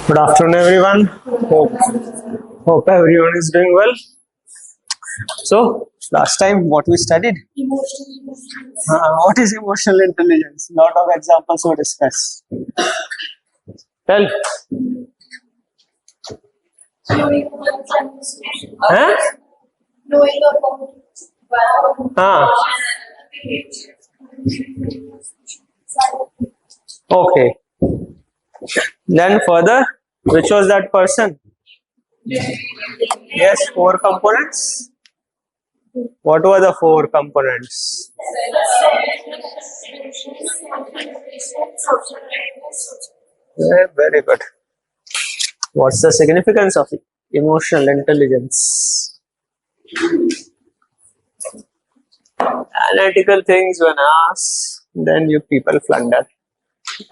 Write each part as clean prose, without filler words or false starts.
Good afternoon, everyone. Hope everyone is doing well. So, last time what we studied? What is emotional intelligence? Lot of examples were discussed. Tell. Huh? Okay. Then further, which was that person? Yes, 4 components. What were the 4 components? Very good. What's the significance of emotional intelligence? Analytical things when asked, then you people flunder.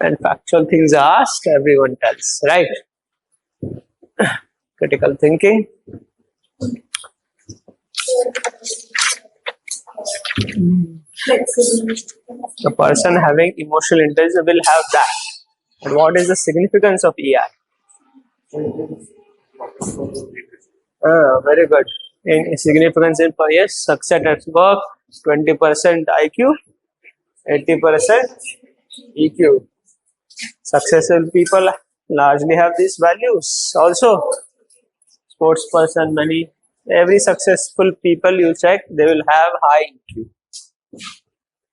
And factual things are asked, everyone tells, right? Critical thinking. The person having emotional intelligence will have that. And what is the significance of EI? Very good. In significance in yes, success at work, 20% IQ, 80% EQ. Successful people largely have these values. Also, sports person, every successful people you check, they will have high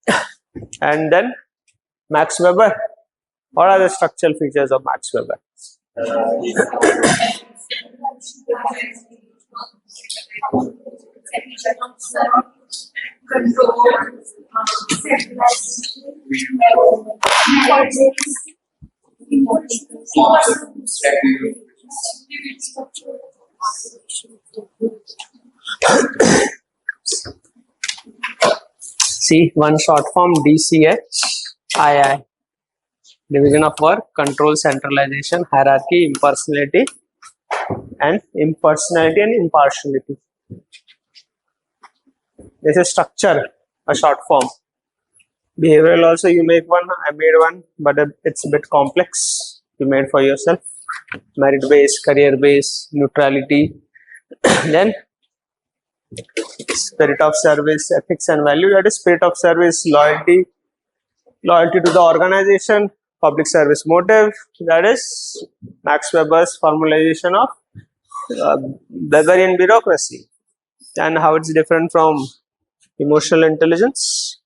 EQ. And then Max Weber. What are the structural features of Max Weber? See, one short form DCHII. Division of work, control, centralization, hierarchy, impersonality and impartiality. This is structure, a short form. Behavioral also you make one, I made one, but it's a bit complex. You made for yourself. Merit based, career based, neutrality. Then spirit of service, ethics and value. That is spirit of service, loyalty to the organization, public service motive. That is Max Weber's formulation of Weberian bureaucracy. And how it's different from emotional intelligence.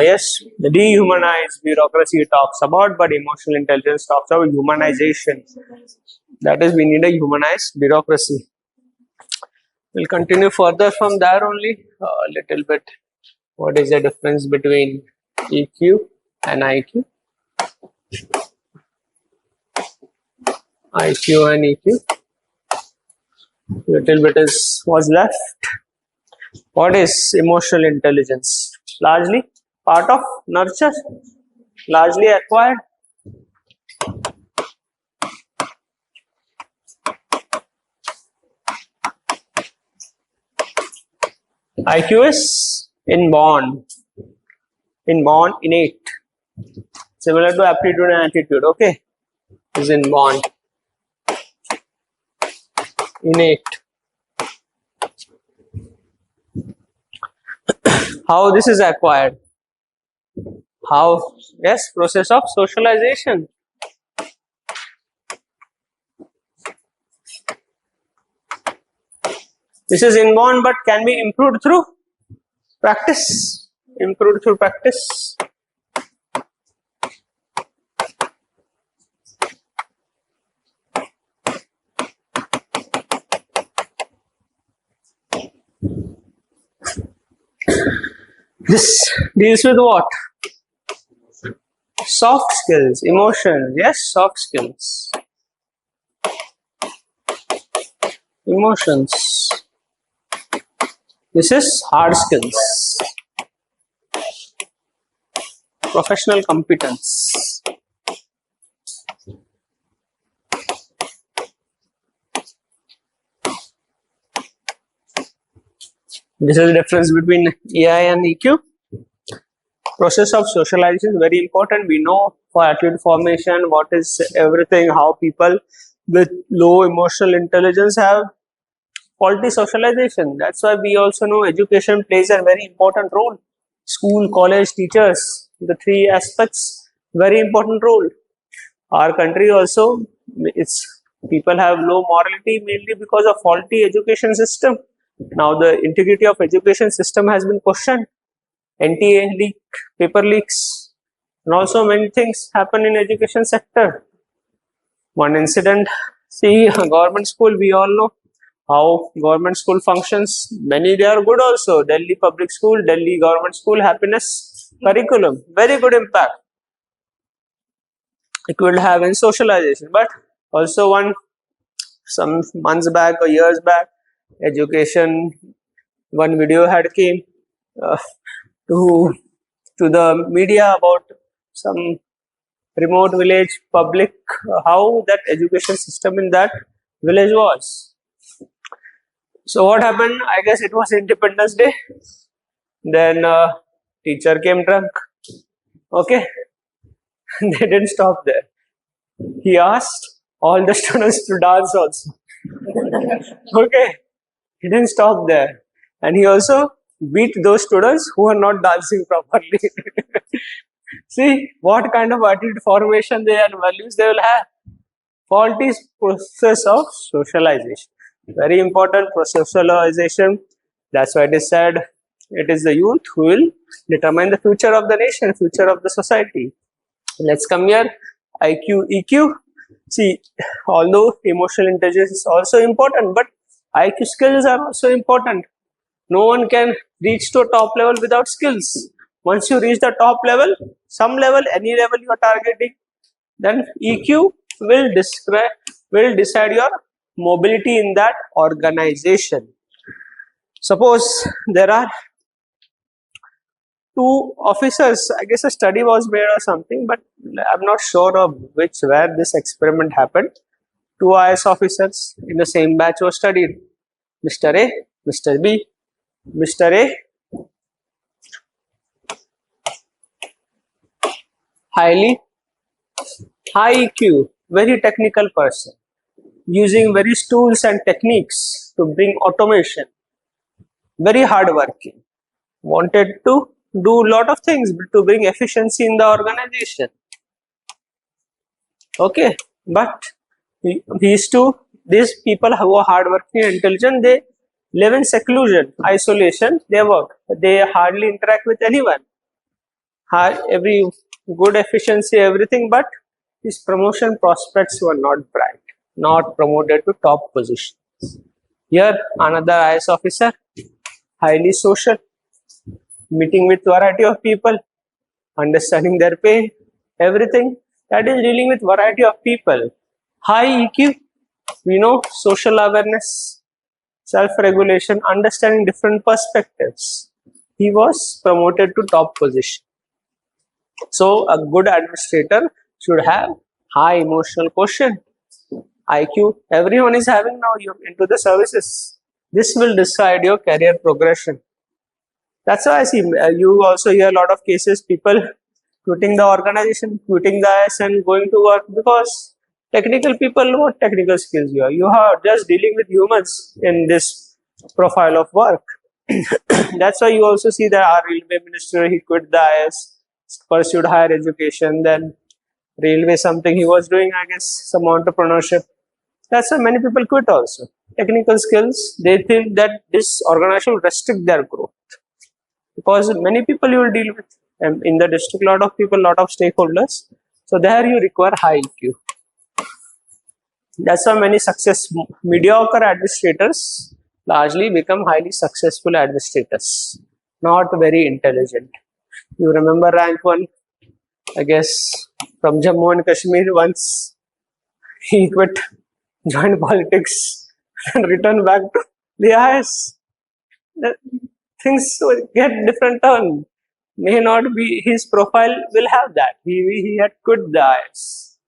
Yes, the dehumanized bureaucracy talks about, but emotional intelligence talks about humanization. That is, we need a humanized bureaucracy. We'll continue further from there only a little bit. What is the difference between EQ and IQ? IQ and EQ. Little bit was left. What is emotional intelligence? Largely part of nurture, largely acquired. IQ is inborn, innate, similar to aptitude and attitude. Okay, is inborn, innate. How this is acquired? How? Yes, process of socialization. This is inborn but can be improved through practice. Improved through practice. This deals with what? Soft skills, emotions. Yes, soft skills. Emotions. This is hard skills. Professional competence. This is the difference between EI and EQ. Process of socialization is very important. We know for attitude formation, what is everything, how people with low emotional intelligence have faulty socialization. That's why we also know education plays a very important role. School, college, teachers, the three aspects, very important role. Our country also, it's people have low morality mainly because of faulty education system. Now the integrity of education system has been questioned. NTA leak, paper leaks, and also many things happen in education sector. One incident, see government school, we all know how government school functions. Many they are good also. Delhi public school, Delhi government school, happiness curriculum, very good impact it will have in socialization. But also some months back or years back, education, one video had came uh, to the media about some remote village public, how that education system in that village was. So what happened? I guess it was Independence Day. Then teacher came drunk. Okay, they didn't stop there. He asked all the students to dance also. Okay, he didn't stop there, and he also beat those students who are not dancing properly. See what kind of attitude formation they and values they will have. Faulty process of socialization. Very important process of socialization. That's why it is said it is the youth who will determine the future of the nation, future of the society. Let's come here. IQ, EQ. See, although emotional intelligence is also important, but IQ skills are also important. No one can reach to a top level without skills. Once you reach the top level, some level, any level you are targeting, then EQ will decide your mobility in that organization. Suppose there are two officers, I guess a study was made or something, but I'm not sure of where this experiment happened. Two IS officers in the same batch were studied. Mr. A, Mr. B. Mr. A, high EQ, very technical person, using various tools and techniques to bring automation, very hardworking, wanted to do a lot of things to bring efficiency in the organization. Okay, but these people who are hardworking and intelligent, they live in seclusion, isolation, they work, they hardly interact with anyone, every good efficiency, everything, but his promotion prospects were not bright, not promoted to top positions. Here another IS officer, highly social, meeting with variety of people, understanding their pain, everything, that is dealing with variety of people. High EQ, we know social awareness, self-regulation, understanding different perspectives. He was promoted to top position. So a good administrator should have high emotional quotient. IQ, everyone is having now into the services. This will decide your career progression. That's why I see you also hear a lot of cases, people quitting the organization, quitting the IS and going to work because technical people, what technical skills you are? You are just dealing with humans in this profile of work. That's why you also see that our railway minister, he quit the IS, pursued higher education, then railway something he was doing, I guess, some entrepreneurship. That's why many people quit also. Technical skills, they think that this organization will restrict their growth. Because many people you will deal with in the district, lot of people, lot of stakeholders. So there you require high EQ. That's why many mediocre administrators largely become highly successful administrators, not very intelligent. You remember rank 1, I guess, from Jammu and Kashmir, once he quit, joined politics and returned back to the IS. Things will get different turn. May not be his profile will have that. He had quit the IS,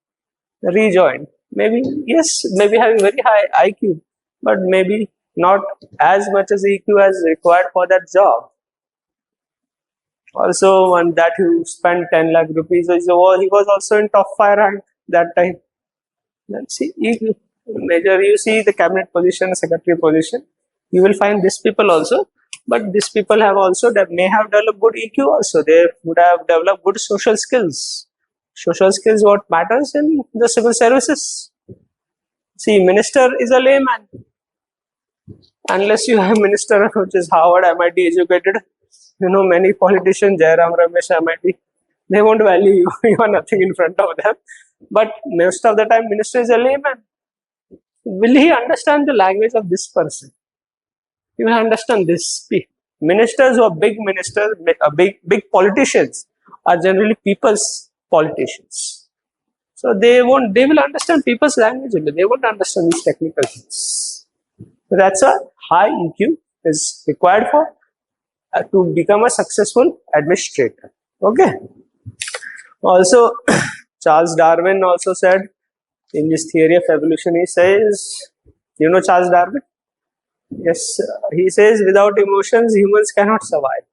rejoined. Maybe yes, maybe having very high IQ, but maybe not as much as EQ as required for that job. Also, one that who spent 10 lakh rupees, he was also in top 5 rank that time. Let's see, major, you see the cabinet position, secretary position, you will find these people also. But these people have also, that may have developed good EQ also. They would have developed good social skills. Social skills, what matters in the civil services. See, minister is a layman. Unless you have minister which is Harvard, MIT educated, many politicians, Jairam Ramesh, MIT, they won't value you. You are nothing in front of them. But most of the time, minister is a layman. Will he understand the language of this person? He will understand this. Ministers who are big ministers, big politicians, are generally people's politicians. So they will understand people's language. They won't understand these technical things. So that's a high EQ is required for to become a successful administrator. Okay. Also, Charles Darwin also said in this theory of evolution, he says, Charles Darwin? Yes, he says without emotions, humans cannot survive.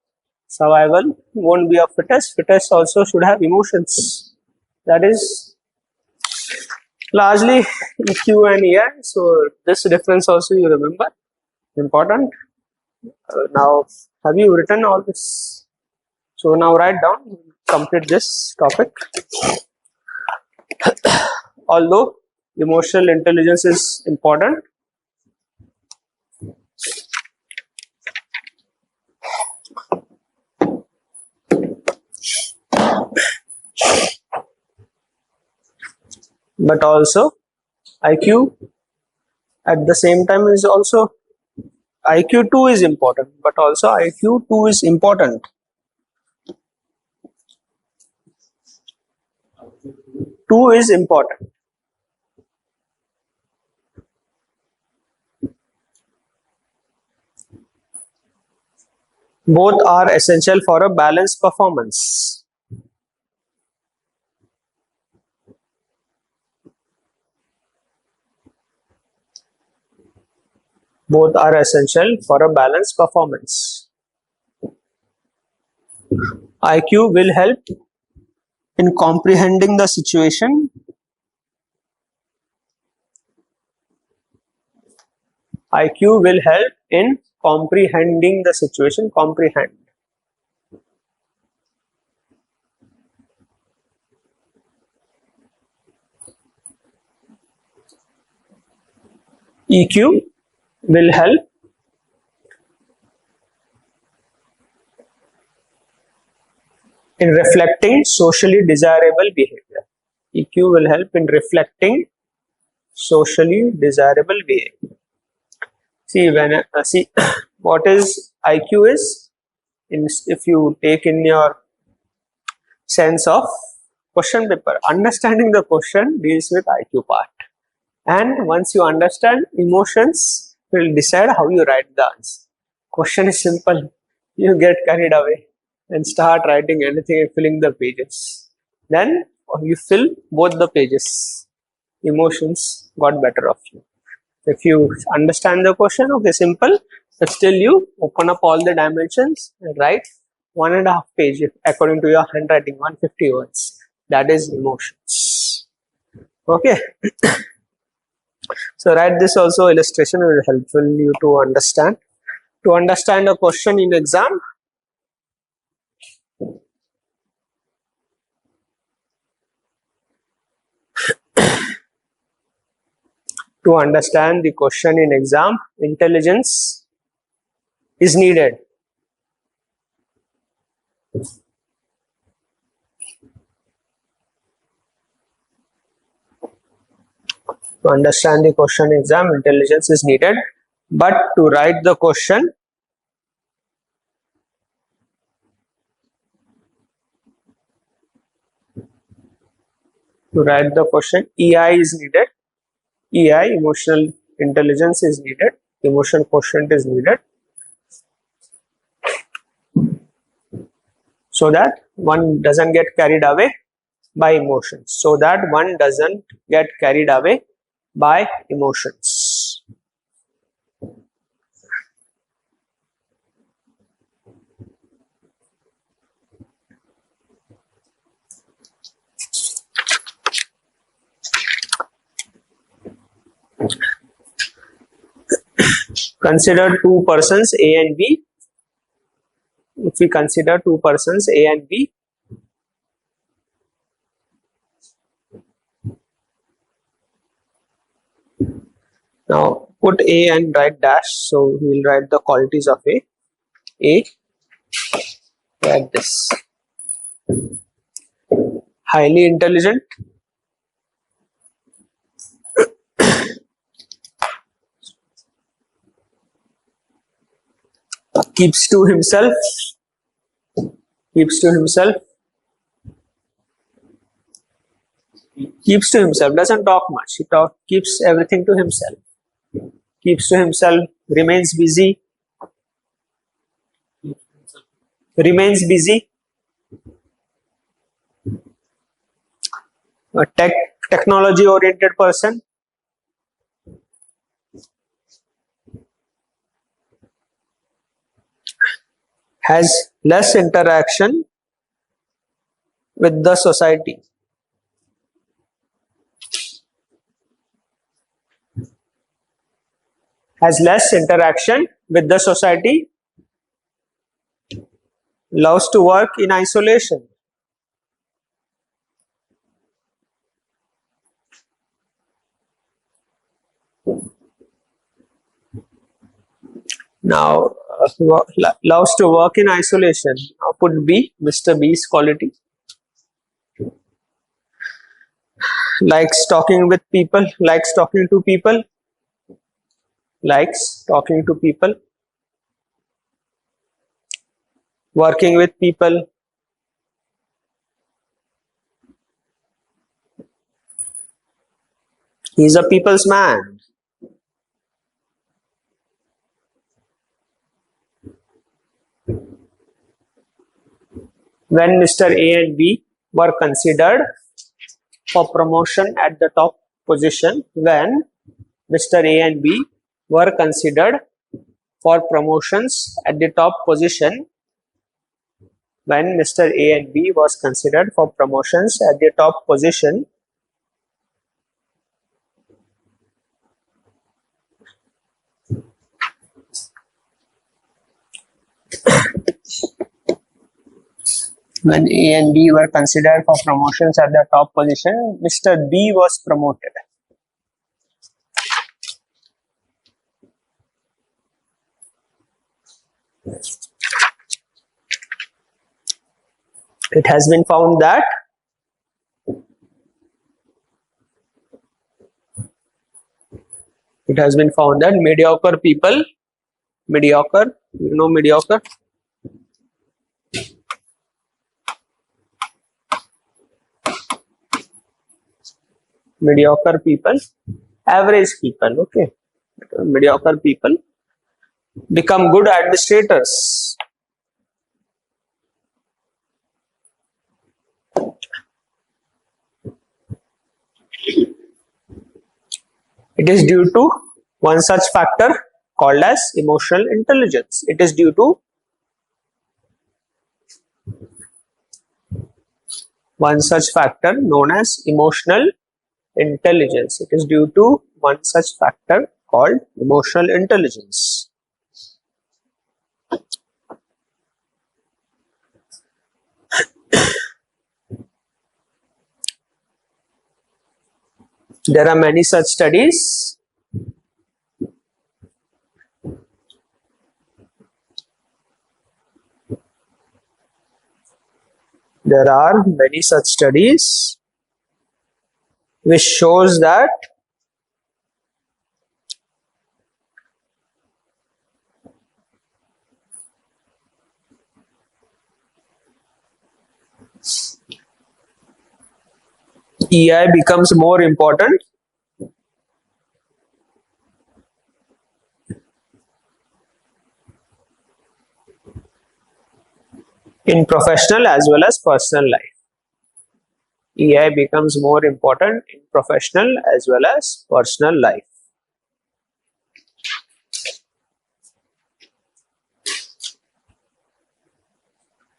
Survival won't be of fittest. Fittest also should have emotions. That is largely EQ and EI. So this difference also you remember. Important. Now, have you written all this? So now write down, complete this topic. Although emotional intelligence is important, but also IQ at the same time is also, IQ 2 is important, but also IQ 2 is important. Two is important. Both are essential for a balanced performance. Both are essential for a balanced performance. IQ will help in comprehending the situation. IQ will help in comprehending the situation. Comprehend. EQ will help in reflecting socially desirable behavior. EQ will help in reflecting socially desirable behavior. See, see what is IQ is, if you take in your sense of question paper, understanding the question deals with IQ part, and once you understand, emotions will decide how you write the answer. Question is simple, you get carried away and start writing anything and filling the pages, then you fill both the pages, emotions got better of you. If you understand the question, okay, simple, but still you open up all the dimensions and write 1.5 page according to your handwriting, 150 words. That is emotions. Okay. So write this also, illustration will helpful you to understand. To understand a question in exam, to understand the question in exam, intelligence is needed. To understand the question in exam, intelligence is needed, but to write the question, EI is needed. EI, emotional intelligence, is needed. Emotion quotient is needed, so that one doesn't get carried away by emotions. So that one doesn't get carried away by emotions. Consider two persons A and B. If we consider two persons A and B, now put A and write dash, so we will write the qualities of A. A, like this. Highly intelligent, keeps to himself, doesn't talk much, he keeps everything to himself, remains busy, a technology oriented person, has less interaction with the society, loves to work in isolation. Now, loves to work in isolation. Now put B, Mr. B's quality. Likes talking to people. Working with people. He's a people's man. When Mr. A and B were considered for promotion at the top position, when Mr. A and B were considered for promotions at the top position, when Mr. A and B was considered for promotions at the top position, when A and B were considered for promotions at the top position, Mr. B was promoted. It has been found that mediocre people, mediocre people, average people, okay, mediocre people become good administrators. It is due to one such factor called as emotional intelligence. It is due to one such factor known as emotional intelligence. It is due to one such factor called emotional intelligence. There are many such studies. Which shows that EI becomes more important in professional as well as personal life. EI becomes more important in professional as well as personal life.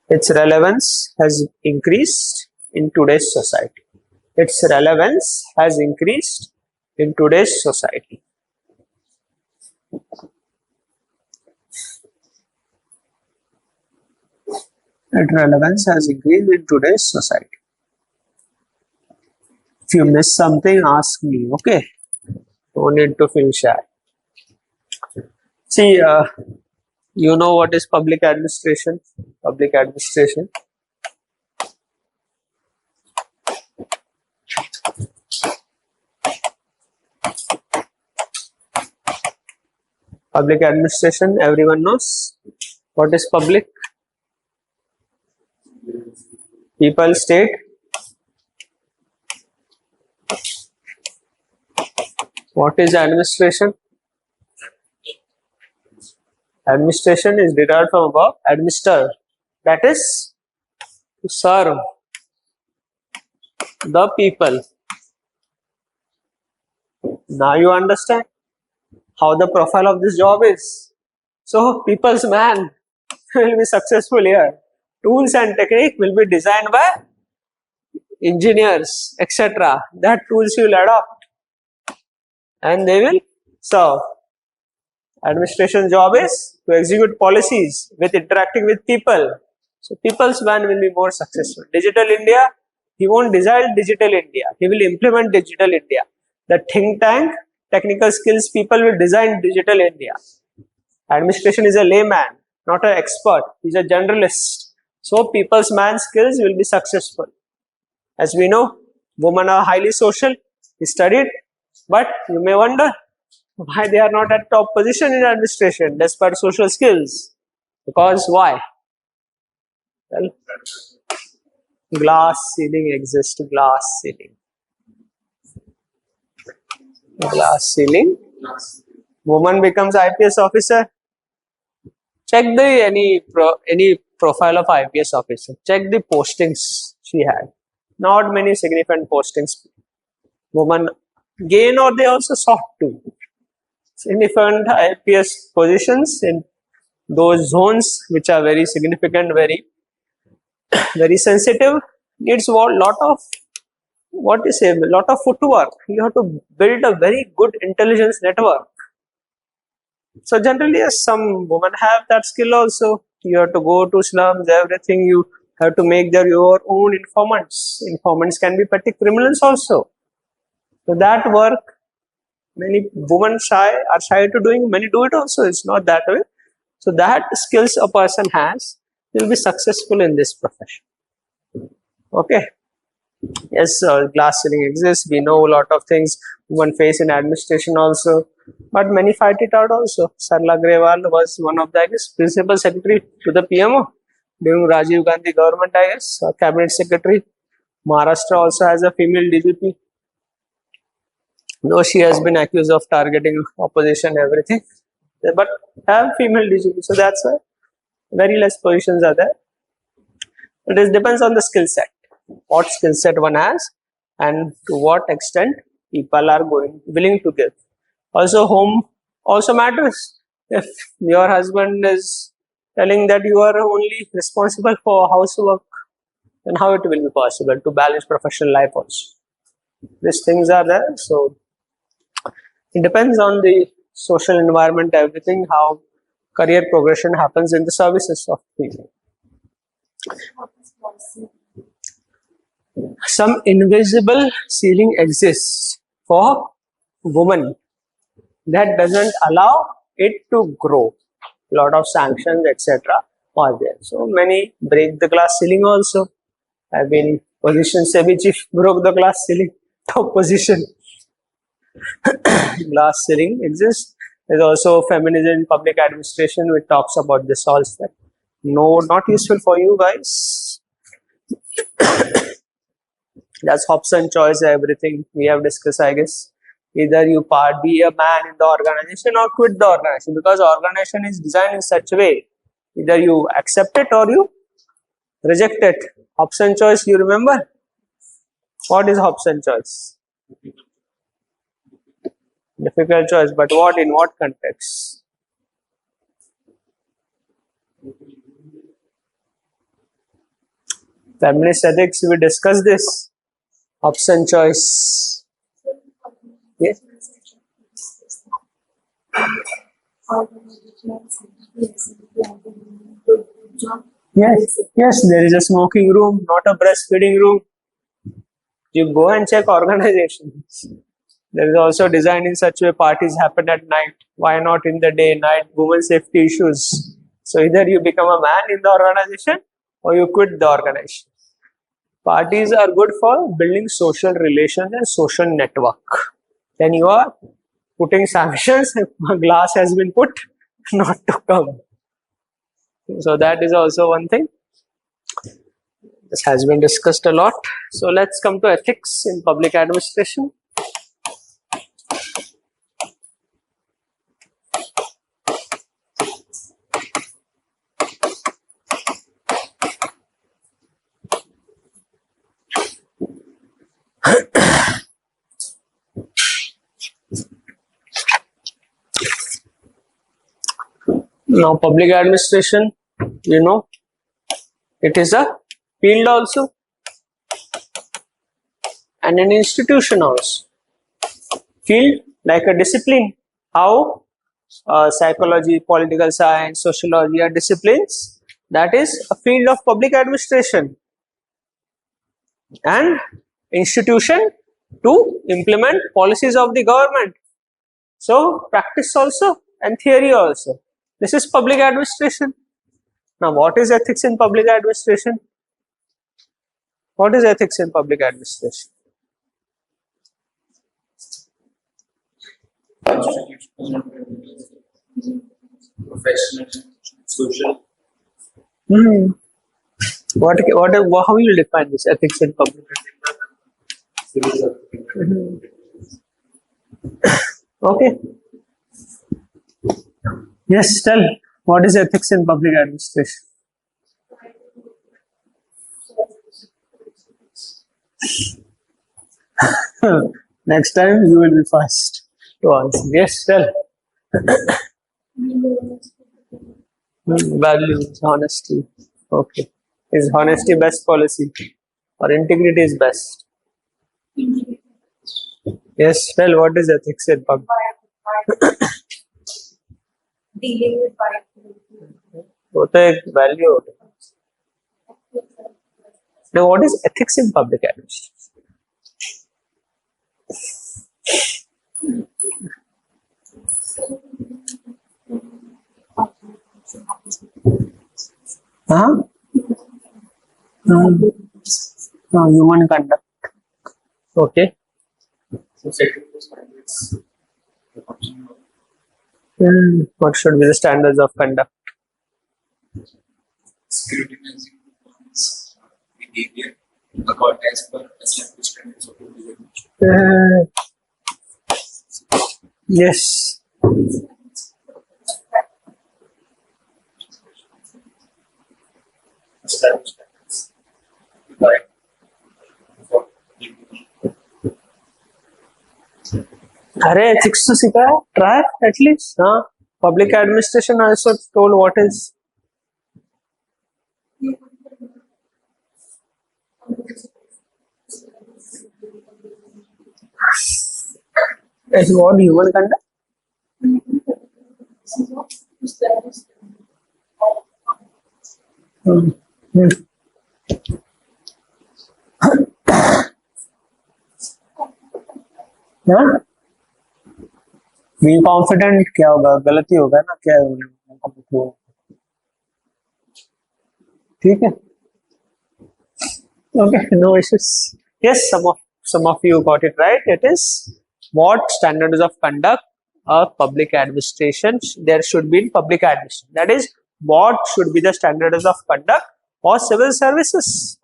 Its relevance has increased in today's society. Its relevance has increased in today's society. If you miss something, ask me, okay? Don't need to feel shy. See, you know what is public administration? Public administration. Public administration, everyone knows. What is public? People, state. What is administration? Administration is derived from above, administer. That is to serve the people. Now you understand how the profile of this job is. So, people's man will be successful here. Tools and technique will be designed by engineers, etc. That tools you will adopt and they will serve. Administration job is to execute policies with interacting with people. So, people's man will be more successful. Digital India, he won't design digital India. He will implement digital India. The think tank, technical skills people will design digital India. Administration is a layman, not an expert. He's a generalist. So, people's man skills will be successful. As we know, women are highly social, studied, but you may wonder why they are not at top position in administration despite social skills. Because why? Well, glass ceiling exists, glass ceiling. Glass ceiling. Woman becomes IPS officer. Check the any profile of IPS officer. Check the postings she had. Not many significant postings. Women gain or they also sought to. Significant IPS positions in those zones which are very significant, very sensitive, needs a lot of footwork. You have to build a very good intelligence network. So generally, yes, some women have that skill also. You have to go to slums, everything. You have to make your own informants. Informants can be petty criminals also. So that work, many women are shy to doing. Many do it also. It's not that way. So that skills a person has will be successful in this profession. Okay. Yes, glass ceiling exists. We know a lot of things women face in administration also, but many fight it out also. Sarla Grewal was one of the principal secretary to the PMO during Rajiv Gandhi government, I guess, cabinet secretary. Maharashtra also has a female DGP. Though she has been accused of targeting opposition, everything, but have female DGP, so that's why very less positions are there. It depends on the skill set, what skill set one has, and to what extent people are willing to give. Also, home also matters. If your husband is telling that you are only responsible for housework, then how it will be possible to balance professional life also? These things are there, so it depends on the social environment, everything, how career progression happens in the services of people. Some invisible ceiling exists for women that doesn't allow it to grow. A lot of sanctions, etc. are there. So many break the glass ceiling also. I've been position SEBI chief broke the glass ceiling, top position. Glass ceiling exists. There's also feminism in public administration, which talks about this also. No, not useful for you guys. That's option choice, everything we have discussed, I guess. Either you be a man in the organization or quit the organization, because organization is designed in such a way. Either you accept it or you reject it. Option choice, you remember? What is option choice? Difficult choice, but what, in what context? Feminist ethics, we discussed this. Option choice. Yes. Yes, there is a smoking room, not a breastfeeding room. You go and check organizations. There is also designed in such a way parties happen at night. Why not in the day? Night, women safety issues. So either you become a man in the organization or you quit the organization. Parties are good for building social relations and social network. Then you are putting sanctions if a glass has been put not to come. So that is also one thing. This has been discussed a lot. So let's come to ethics in public administration. Now, public administration, you know, it is a field also and an institution also. Field like a discipline. How psychology, political science, sociology are disciplines. That is a field of public administration. And institution to implement policies of the government. So practice also and theory also. This is public administration. Now, what is ethics in public administration? What is ethics in public administration? Professional, social. How will you define this ethics in public administration? Okay. Yes, tell. What is ethics in public administration? Next time you will be fast to answer. Yes, tell. Values, honesty. Okay. Is honesty best policy or integrity is best? Yes, tell what is ethics in public? Dealing with वो तो एक value होता है. Now, what is ethics in public administration? Human conduct. Okay. What should be the standards of conduct? Scrutinizing behavior according as per established standards of individual. Yes. Established standards. Right. अरे ethics तो सीखा है, try at least. हाँ, public administration also told what is. Is what human conduct? हाँ? Be confident क्या होगा, गलती होगा ना, क्या होगा, ठीक है? Okay, no issues. Yes, some of you got it right. It is what standards of conduct of public administration there should be in public administration. That is, what should be the standards of conduct for civil services.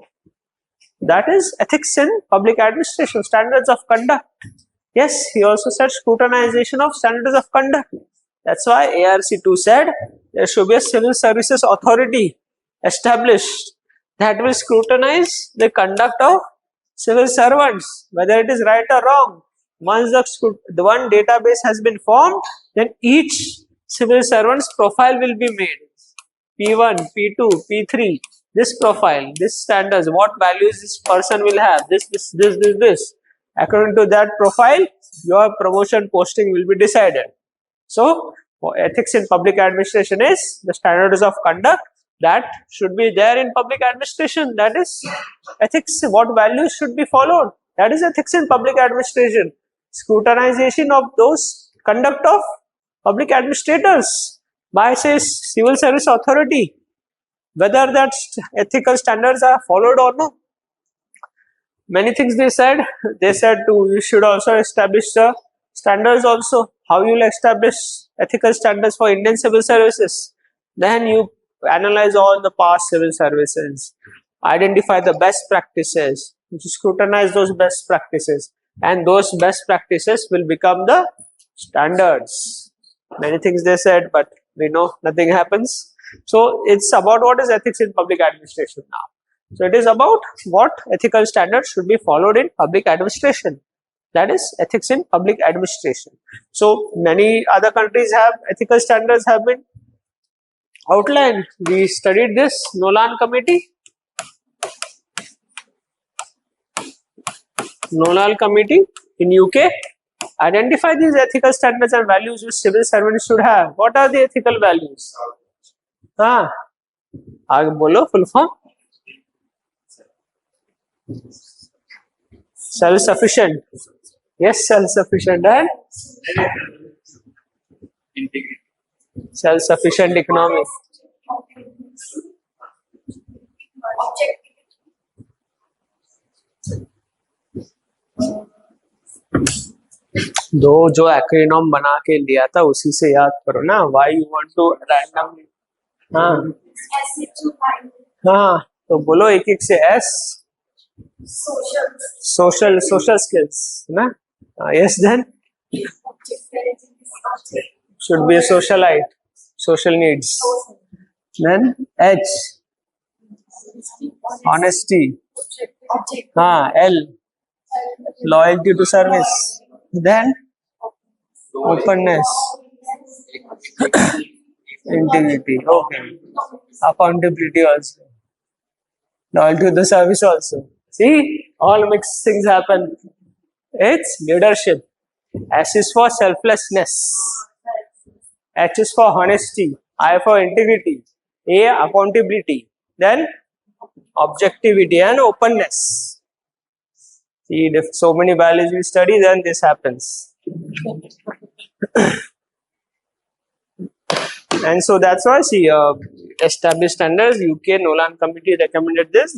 That is ethics in public administration, standards of conduct. Yes, he also said scrutinization of standards of conduct. That's why ARC2 said there should be a civil services authority established that will scrutinize the conduct of civil servants, whether it is right or wrong. Once the one database has been formed, then each civil servant's profile will be made. P1, P2, P3, this profile, this standards, what values this person will have, this. According to that profile, your promotion posting will be decided. So, ethics in public administration is the standards of conduct that should be there in public administration. That is ethics. What values should be followed? That is ethics in public administration. Scrutinization of those conduct of public administrators by, say, civil service authority, whether that ethical standards are followed or not. Many things they said too, you should also establish the standards also. How you will establish ethical standards for Indian civil services? Then you analyze all the past civil services, identify the best practices, scrutinize those best practices, and those best practices will become the standards. Many things they said, but we know nothing happens. So it's about what is ethics in public administration now. So it is about what ethical standards should be followed in public administration. That is ethics in public administration. So many other countries have ethical standards have been outlined. We studied this Nolan committee. Nolan committee in UK identify these ethical standards and values which civil servants should have. What are the ethical values? हाँ, आगे बोलो full form. Self-sufficient. Yes, self-sufficient and Integrity. self-sufficient economy. दो जो acronym बना के लिया था उसी से याद करो ना. Why you want to randomly? हाँ हाँ, तो बोलो एक एक से. S social skills ना. Yes, then should be a socialite, social needs. Then H honesty. हाँ, L loyalty to service. Then openness, integrity. Okay, accountability also, loyalty to the service also. See, all mixed things happen. It's leadership. S is for selflessness. H is for honesty. I for integrity. A accountability. Then objectivity and openness. See, if so many values we study, then this happens. And so that's why, see, established standards, UK Nolan committee recommended this.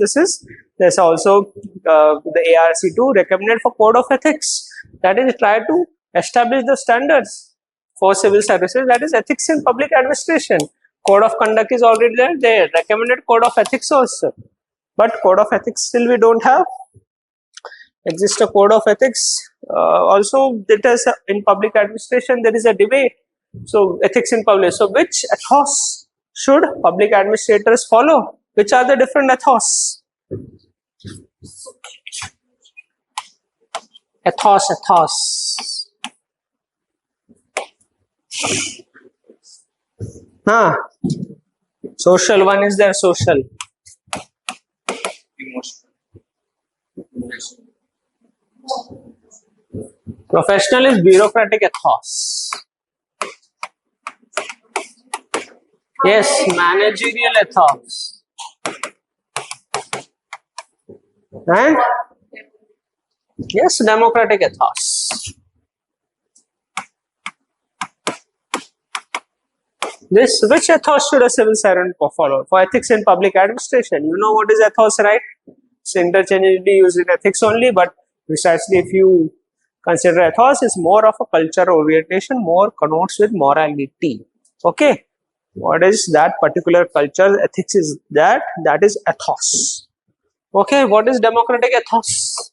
There's also the ARC2 recommended for code of ethics. That is, try to establish the standards for civil services. That is ethics in public administration. Code of conduct is already there. They recommended code of ethics also. But code of ethics still we don't have. Exist a code of ethics. Also, it is in public administration there is a debate. So ethics in public. So which ethos should public administrators follow? Which are the different ethos? Ethos. Social one is there. Social. Emotional. Professional is bureaucratic ethos. Yes, managerial ethos. And yes, democratic ethos. This, which ethos should a civil servant follow? For ethics in public administration, you know what is ethos, right? It's interchangeably used in ethics only, but precisely if you consider ethos, is more of a culture orientation, more connotes with morality. Okay, what is that particular culture? Ethics is that is ethos. Okay, what is democratic ethos?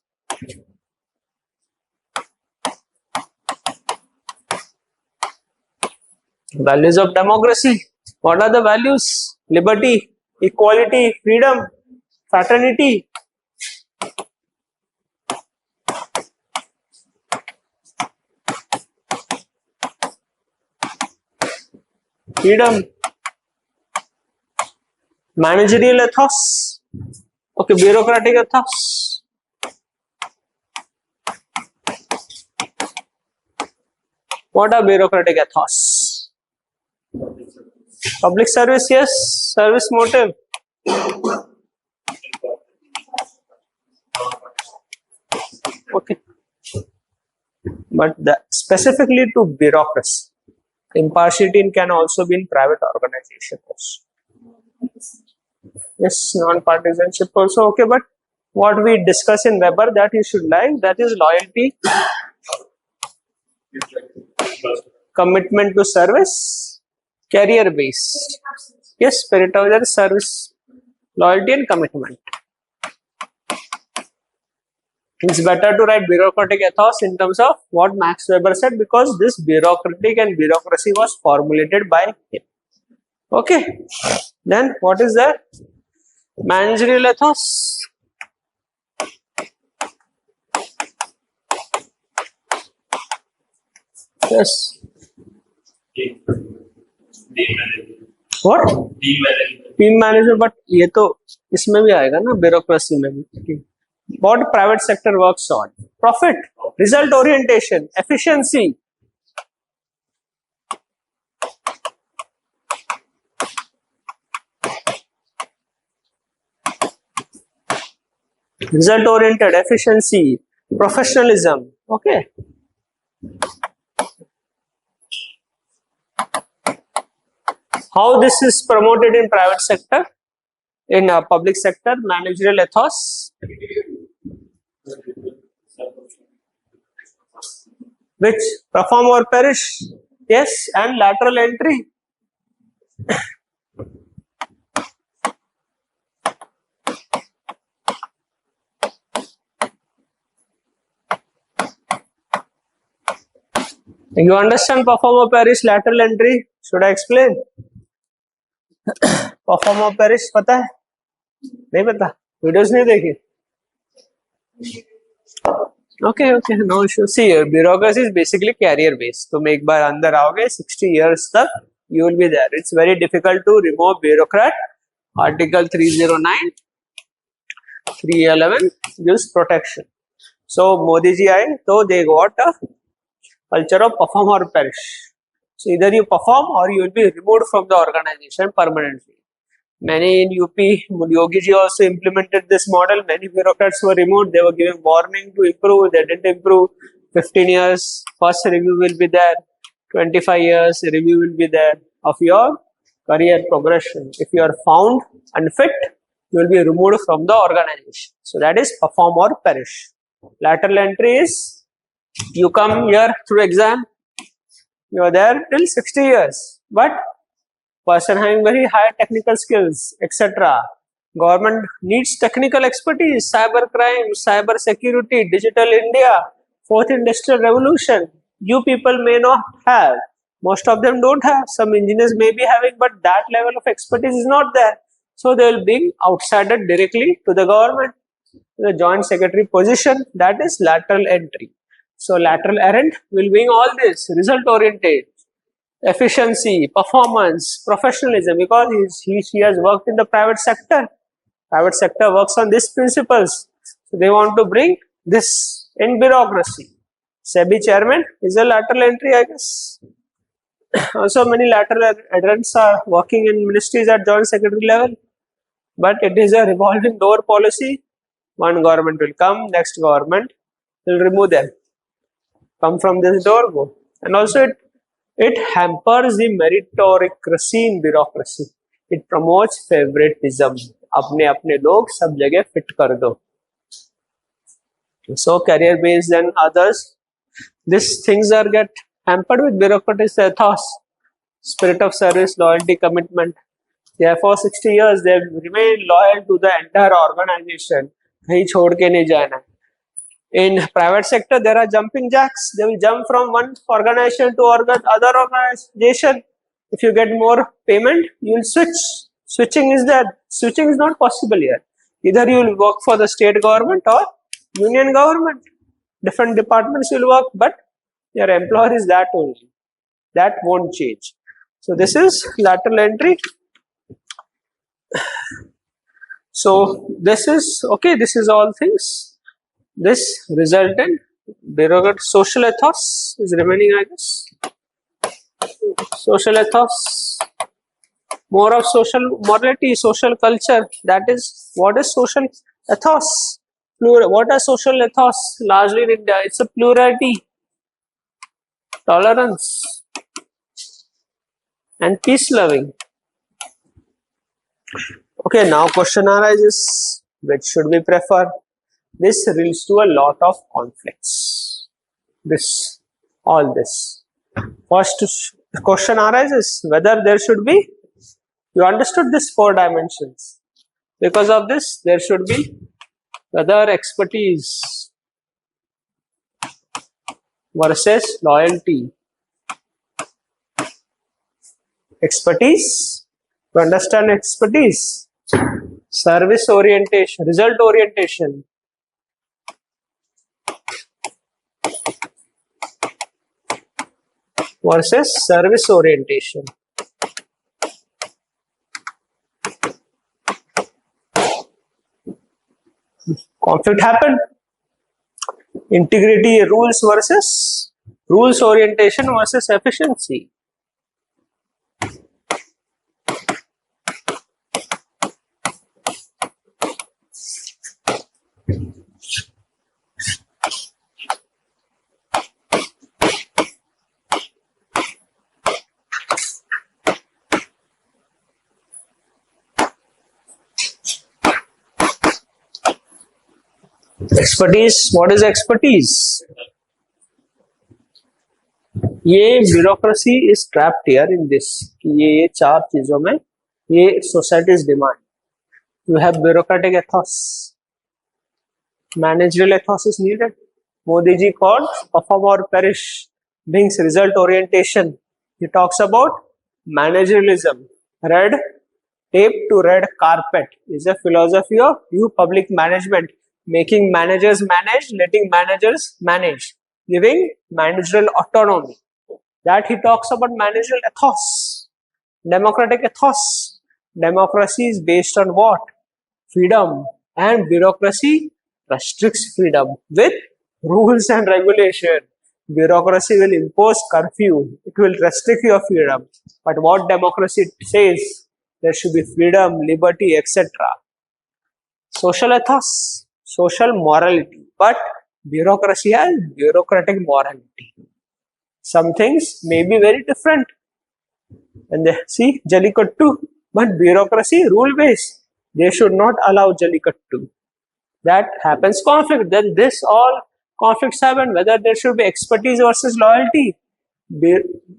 Values of democracy. What are the values? Liberty, equality, freedom, fraternity. Freedom. Managerial ethos. Okay, bureaucratic ethos. What are bureaucratic ethos? Public service, yes. Service motive. Okay. But specifically to bureaucracy. Impartiality can also be in private organizations. Yes, non-partisanship also okay, but what we discuss in Weber that you should like, that is loyalty, commitment to service, career based. Yes, spirit of the service, loyalty and commitment. It's better to write bureaucratic ethos in terms of what Max Weber said, because this bureaucratic and bureaucracy was formulated by him. Okay, then what is that? Managerial ethos. Yes. What? Team manager, but ये तो इसमें भी आएगा ना, bureaucracy में भी. What private sector works on? Profit, result orientation, efficiency. Result oriented, efficiency, professionalism. Okay. How this is promoted in private sector? In public sector, managerial ethos. Which? Perform or perish. Yes, and lateral entry. You understand perform or perish, lateral entry? Should I explain? Perform or perish पता है? नहीं पता? Videos नहीं देखी? Okay, no issue. See, bureaucracy is basically career based. तुम एक बार अंदर आओगे 60 years तक you will be there. It's very difficult to remove bureaucrat. Article 309, 311 gives protection. So Modi ji आए तो they got a culture of perform or perish. So either you perform or you will be removed from the organization permanently. Many in UP, Yogi ji also implemented this model. Many bureaucrats were removed. They were given warning to improve. They didn't improve. 15 years, first review will be there. 25 years, review will be there of your career progression. If you are found unfit, you will be removed from the organization. So that is perform or perish. Lateral entry is you come here through exam. You are there till 60 years. But person having very high technical skills, etc. Government needs technical expertise, cyber crime, cyber security, digital India, fourth industrial revolution. You people may not have. Most of them don't have. Some engineers may be having, but that level of expertise is not there. So they will be outsided directly to the government. The joint secretary position, that is lateral entry. So lateral errand will bring all this, result oriented, efficiency, performance, professionalism, because she has worked in the private sector. Private sector works on these principles. So they want to bring this in bureaucracy. SEBI chairman is a lateral entry, I guess. Also many lateral adherents are working in ministries at joint secretary level. But it is a revolving door policy. One government will come, next government will remove them. Come from this door, go. And also it hampers the meritocracy in bureaucracy. It promotes favoritism. अपने अपने लोग सब जगह fit कर दो. So career based and others, these things are get hampered with bureaucratic ethos, spirit of service, loyalty, commitment. Therefore, 60 years they remain loyal to the entire organization. कहीं छोड़ के नहीं जाना. In private sector, there are jumping jacks. They will jump from one organization to other organization. If you get more payment, you will switch. Switching is there. Switching is not possible here. Either you will work for the state government or union government. Different departments will work, but your employer is that only. That won't change. So this is lateral entry. So this is okay. This is all things. This resultant bureaucrat social ethos is remaining, I guess. Social ethos, more of social morality, social culture. That is, what is social ethos? What are social ethos? Largely in India, it's a plurality, tolerance, and peace loving. Okay, now question arises, which should we prefer? This leads to a lot of conflicts. All this. First question arises whether there should be, you understood this 4 dimensions. Because of this, there should be whether expertise versus loyalty. Expertise, to understand expertise, service orientation, result orientation, versus service orientation. Conflict happened. Integrity, rules orientation versus efficiency. Expertise, what is expertise? ये bureaucracy is trapped here in this. ये 4 चीजों में ये society's demand. You have bureaucratic ethos. Managerial ethos is needed. Modi ji called perform or perish, brings result orientation. He talks about managerialism. Red tape to red carpet is a philosophy of new public management, making managers manage, letting managers manage, giving managerial autonomy. That he talks about managerial ethos, democratic ethos. Democracy is based on what? Freedom, and bureaucracy restricts freedom with rules and regulation. Bureaucracy will impose curfew, it will restrict your freedom. But what democracy says, there should be freedom, liberty, etc. Social ethos, social morality, but bureaucracy has bureaucratic morality. Some things may be very different. And they see Jallikattu, but bureaucracy rule based. They should not allow Jallikattu. That happens conflict. Then this all conflicts happen, whether there should be expertise versus loyalty.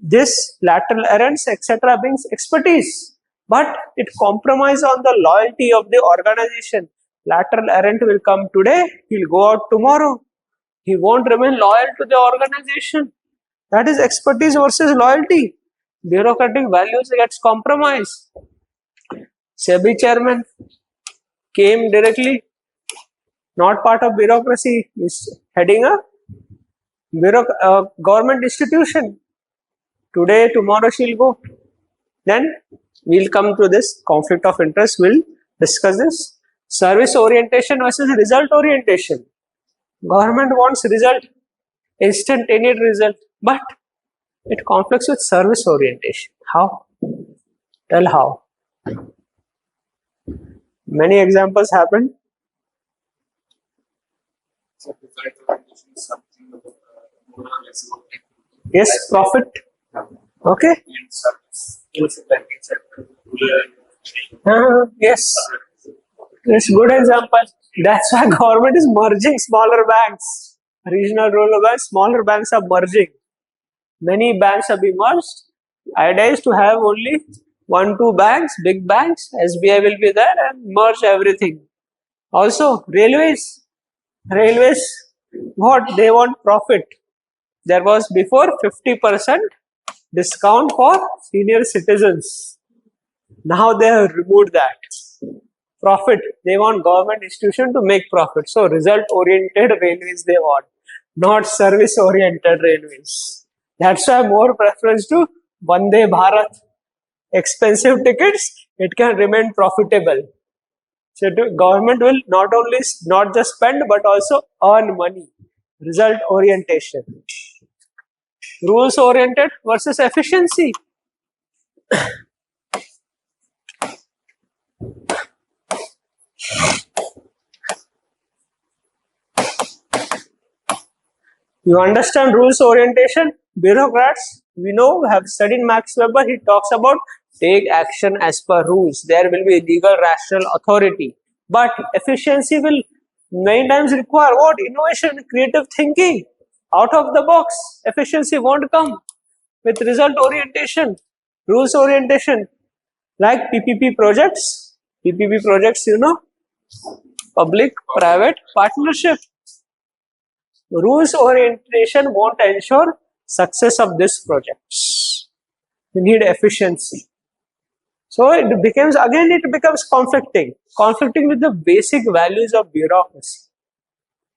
This lateral errands, etc. brings expertise, but it compromises on the loyalty of the organization. Lateral errand will come today, he'll go out tomorrow. He won't remain loyal to the organization. That is expertise versus loyalty. Bureaucratic values gets compromised. SEBI chairman came directly, not part of bureaucracy, is heading a government institution. Today, tomorrow she'll go. Then we'll come to this conflict of interest. We'll discuss this. Service orientation versus result orientation. Government wants result, instantaneous result, but it conflicts with service orientation. How? Tell how. Many examples happen. So, result orientation is something more or less about technical. Yes, profit. Okay. And service. Also, banking sector, rural. Yes. It's good example. That's why government is merging smaller banks. Regional rural banks, smaller banks are merging. Many banks have been merged. Idea is to have only 1-2 banks, big banks. SBI will be there and merge everything. Also, railways. Railways, what? They want profit. There was before 50% discount for senior citizens. Now they have removed that. Profit. They want government institution to make profit. So result-oriented railways they want, not service-oriented railways. That's why more preference to Vande Bharat. Expensive tickets, it can remain profitable. So government will not just spend but also earn money. Result orientation. Rules oriented versus efficiency. You understand rules orientation? Bureaucrats, we know, have studied Max Weber. He talks about take action as per rules. There will be legal rational authority. But efficiency will many times require what? Innovation, creative thinking. Out of the box, efficiency won't come with result orientation, rules orientation, like PPP projects. PPP projects, you know, public-private partnership. Rules orientation won't ensure success of this projects. We need efficiency. So it becomes conflicting with the basic values of bureaucracy.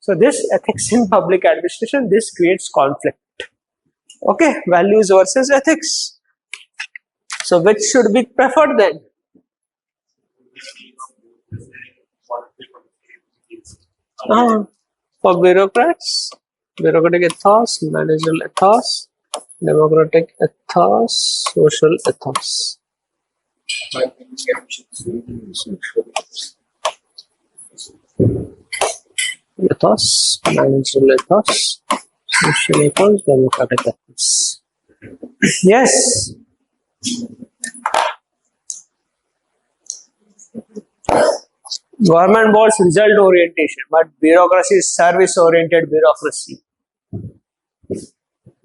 So this ethics in public administration, this creates conflict. Okay, values versus ethics. So which should be preferred then? For bureaucrats, bureaucratic ethos, managerial ethos, democratic ethos, social ethos. Ethos, managerial ethos, social ethos, democratic ethos. Yes. Government wants result orientation, but bureaucracy is service oriented bureaucracy.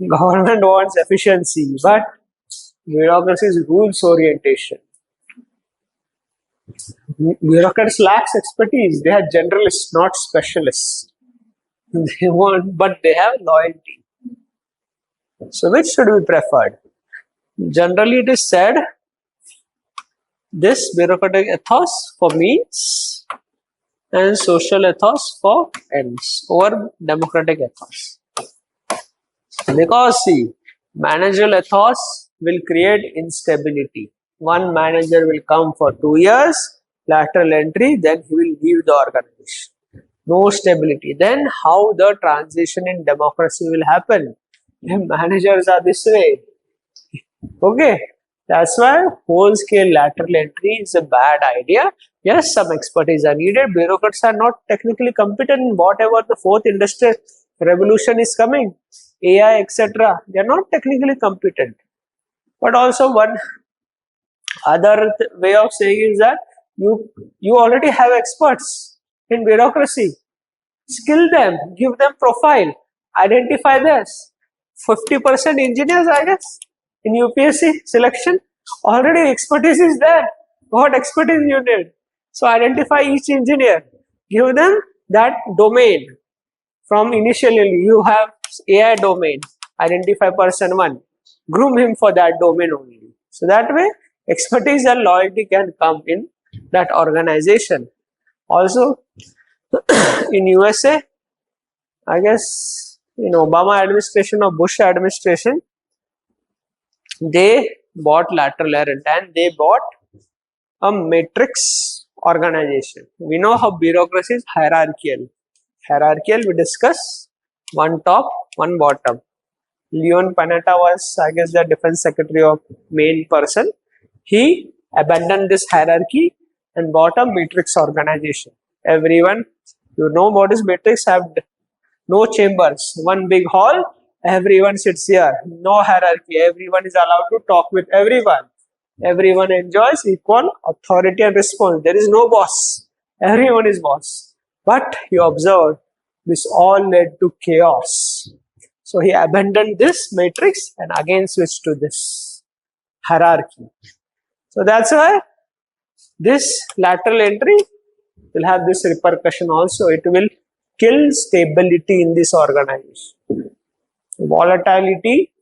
Government wants efficiency, but bureaucracy is rules orientation. Bureaucrats lack expertise. They are generalists, not specialists. They want, but they have loyalty. So which should be preferred? Generally, it is said this bureaucratic ethos for means and social ethos for ends over democratic ethos. Because see, managerial ethos will create instability. One manager will come for 2 years, lateral entry, then he will leave the organization. No stability. Then how the transition in democracy will happen? If managers are this way. Okay. That's why whole-scale lateral entry is a bad idea. Yes, some expertise are needed. Bureaucrats are not technically competent in whatever the fourth industrial revolution is coming, AI, etc. They are not technically competent. But also one other way of saying is that you already have experts in bureaucracy. Skill them, give them profile, identify this. 50% engineers, I guess, in UPSC selection, already expertise is there. What expertise you need? So identify each engineer, give them that domain. From initially you have AI domain, identify person 1, groom him for that domain only. So that way expertise and loyalty can come in that organization. Also in USA, I guess in Obama administration or Bush administration, they bought lateral errant and they bought a matrix organization. We know how bureaucracy is hierarchical. Hierarchical, we discuss one top, one bottom. Leon Panetta was, I guess, the defense secretary of main person. He abandoned this hierarchy and bought a matrix organization. Everyone, you know what is matrix, have no chambers, one big hall, everyone sits here, no hierarchy, everyone is allowed to talk with everyone. Everyone enjoys equal authority and response. There is no boss, everyone is boss. But you observe, this all led to chaos. So he abandoned this matrix and again switched to this hierarchy. So that's why this lateral entry will have this repercussion also. It will kill stability in this organization. Volatility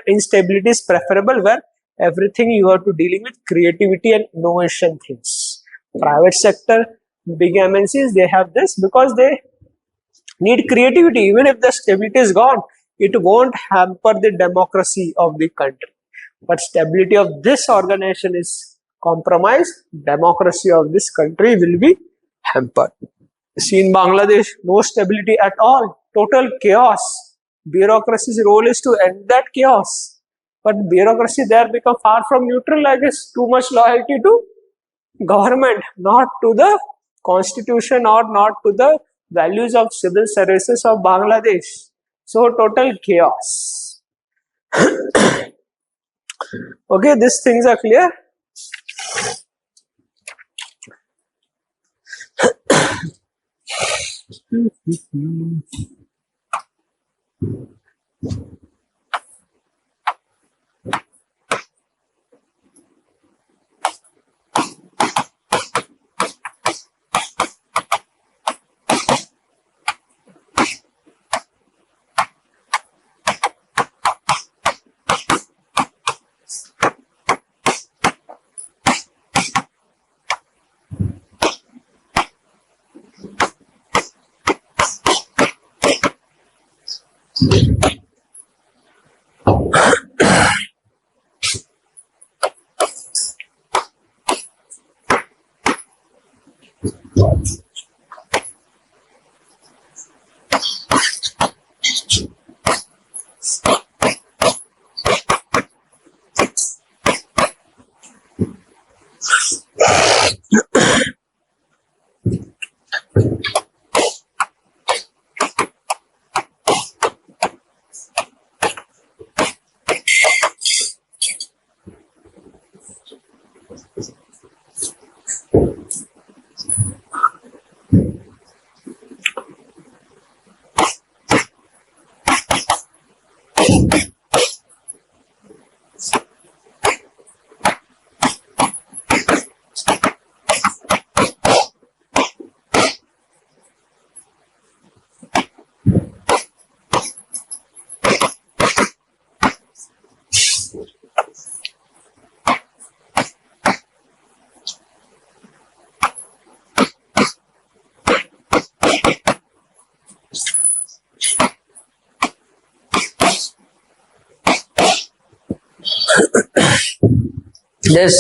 instability is preferable where everything you are to dealing with creativity and innovation things. Private sector, big MNCs, they have this because they need creativity. Even if the stability is gone, it won't hamper the democracy of the country. But stability of this organization is compromised, democracy of this country will be hampered. See, in Bangladesh, no stability at all, total chaos. Bureaucracy's role is to end that chaos. But bureaucracy there become far from neutral, I guess, too much loyalty to government, not to the constitution or not to the values of civil services of Bangladesh. So total chaos. Okay, these things are clear.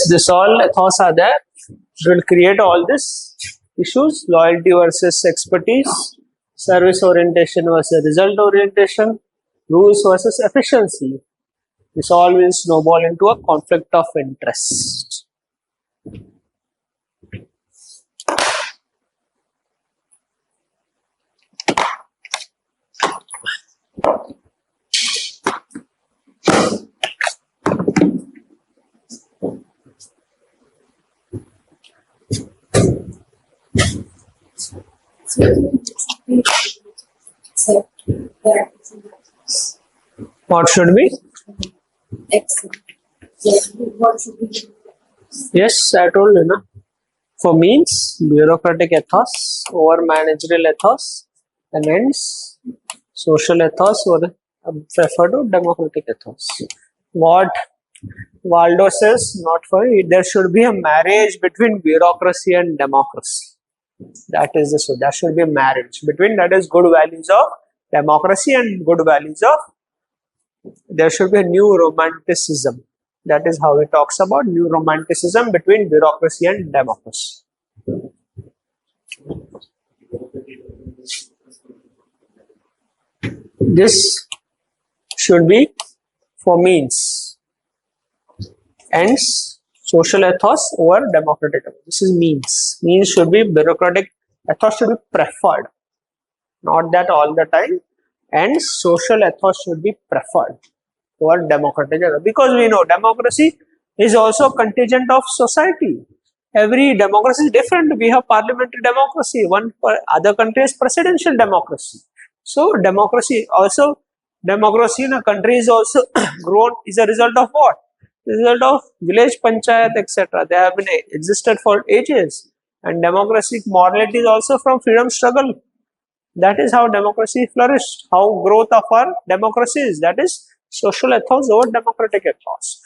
This all ethos are there. It will create all this issues: loyalty versus expertise, service orientation versus result orientation, rules versus efficiency. This all will snowball into a conflict of interest. So, there What should be? excellent. What should be? Yes, I told you, na. For means, bureaucratic ethos over managerial ethos, and ends, social ethos or prefer to democratic ethos. What Waldo says, not for it, there should be a marriage between bureaucracy and democracy. That is the so. There should be a marriage between, that is, good values of democracy and good values of. There should be a new romanticism. That is how he talks about new romanticism between bureaucracy and democracy. This should be for means, ends, social ethos over democratic ethos. This is means. Means should be bureaucratic ethos should be preferred, not that all the time. And social ethos should be preferred over democratic ethos, because we know democracy is also contingent of society. Every democracy is different. We have parliamentary democracy. Other country is presidential democracy. So democracy in a country is also grown is a result of what? Result of village panchayat, etc. They have been existed for ages. And democratic morality is also from freedom struggle. That is how democracy flourished. How growth of our democracy is. That is social ethos over democratic ethos.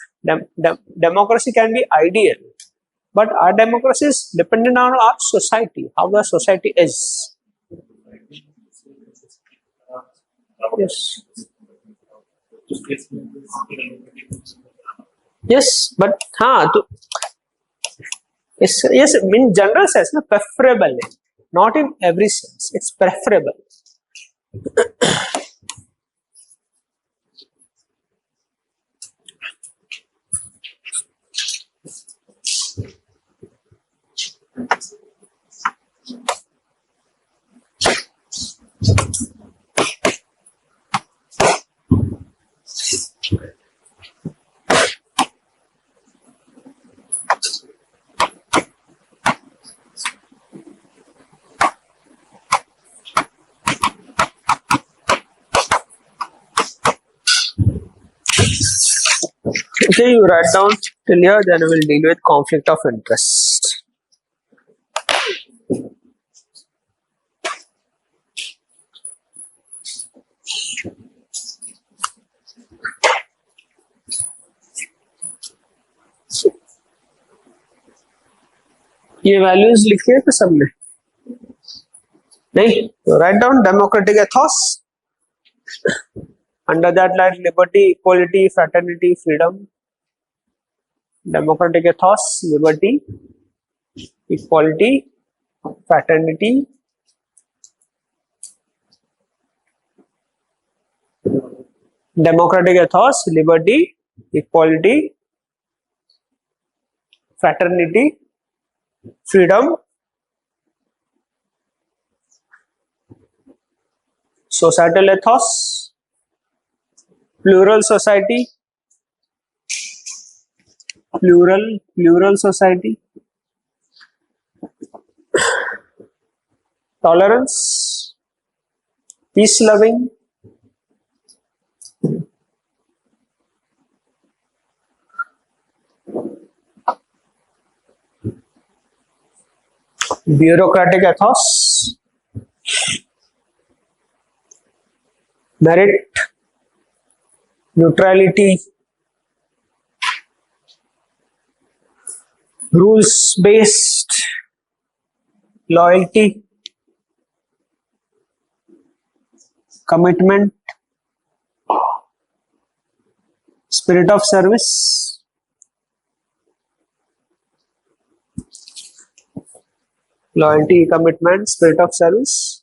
Democracy can be ideal, but our democracy is dependent on our society, how the society is. Yes. Yes, but yes, in general sense, no, preferable, not in every sense. It's preferable. Okay, you write down till here, then we'll deal with conflict of interest. ये values लिखे थे सबने नहीं तो write down democratic Ethos under that light liberty equality fraternity freedom democratic Ethos liberty equality fraternity democratic ethos liberty equality fraternity freedom societal ethos plural society plural society tolerance peace loving bureaucratic ethos merit neutrality rules based loyalty commitment spirit of service loyalty commitment spirit of service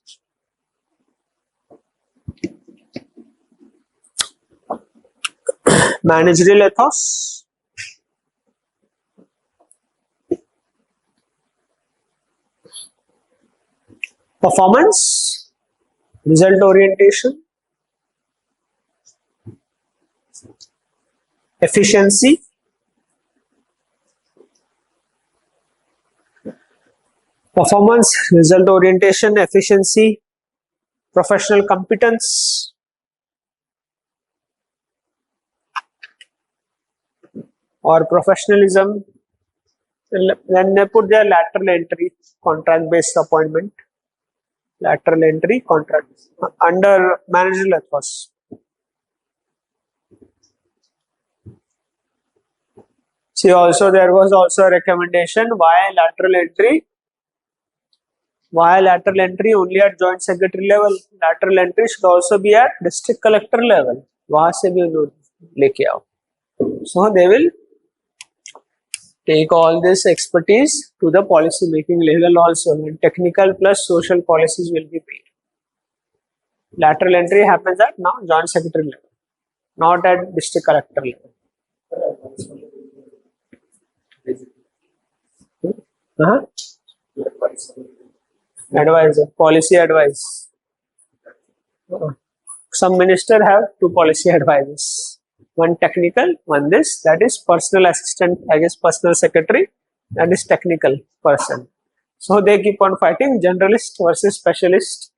managerial ethos performance result orientation efficiency performance result orientation efficiency professional competence or professionalism then they put their lateral entry contract based appointment lateral entry contract under managerial ethos see also there was also a recommendation why lateral entry only at joint secretary level lateral entry should also be at district collector level वहां से भी लेके आओ so they will take all this expertise to the policy making level also and technical plus social policies will be made lateral entry happens at now joint secretary level not at district collector level advisor policy advice some minister have two policy advisors one technical one this that is personal assistant I guess personal secretary that is technical person so they keep on fighting generalist versus specialist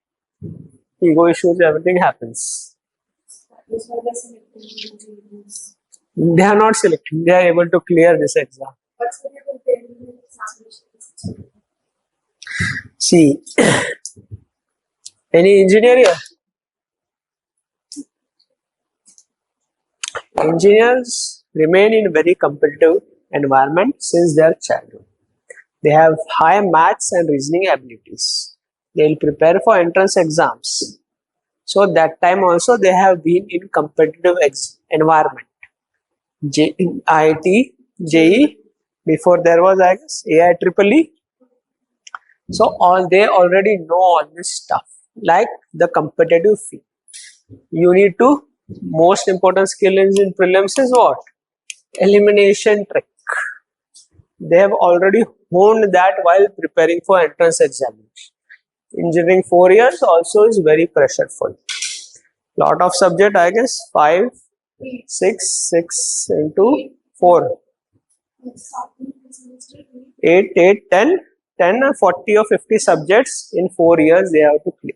ego issues everything happens they are not selecting they are able to clear this exam see any engineer here engineers remain in very competitive environment since their childhood they have high maths and reasoning abilities they will prepare for entrance exams so that time also they have been in competitive environment IIT JEE before there was I guess AIEEE so all they already know all this stuff like the competitive field you need to most important skill in prelims is what elimination trick they have already honed that while preparing for entrance examination Engineering 4 years also is very pressureful. Lot of subject, I guess 5, 6 into 4, 8, 10 or 40 or 50 subjects in 4 years they have to clear.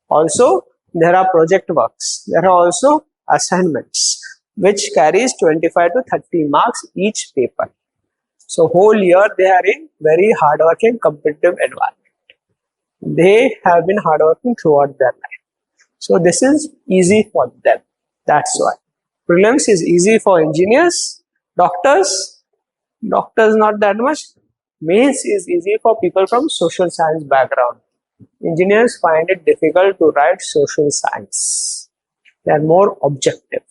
Also, there are project works. There are also assignments which carries 25 to 30 marks each paper. So whole year they are in very hardworking competitive environment. They have been hardworking throughout their life. So this is easy for them. That's why. Prelims is easy for engineers, doctors not that much. Mains is easy for people from social science background. Engineers find it difficult to write social science. They are more objective.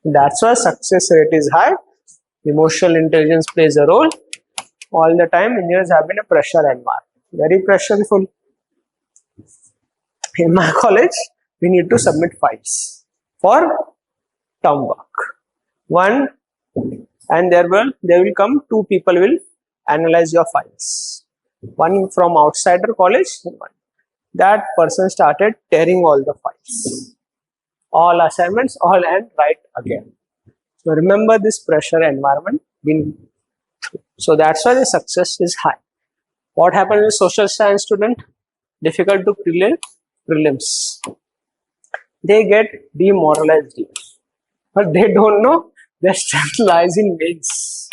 That's why success rate is high. Emotional intelligence plays a role. All the time engineers have been a pressure environment. Very pressureful. In my college, we need to submit files for term work. One, and there will come 2 people will analyze your files. One from outsider college, that person started tearing all the files, all assignments, all, and write again. So remember this pressure environment been through. So that's why the success is high. What happens with social science student? Difficult to prelims. They get demoralized here, but they don't know their strength lies in mains.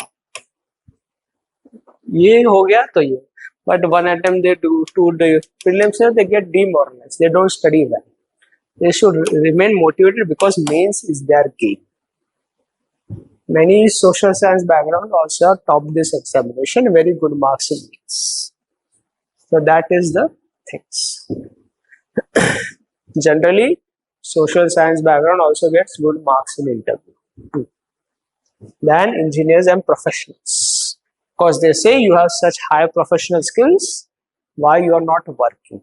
ये हो गया तो ये, but one attempt they do to the prelims, they get demoralized. They don't study well. They should remain motivated because mains is their game. Many social science backgrounds also top this examination, very good marks in mains. So that is the things. Generally, social science background also gets good marks in interview than engineers and professionals, because they say you have such high professional skills, why you are not working?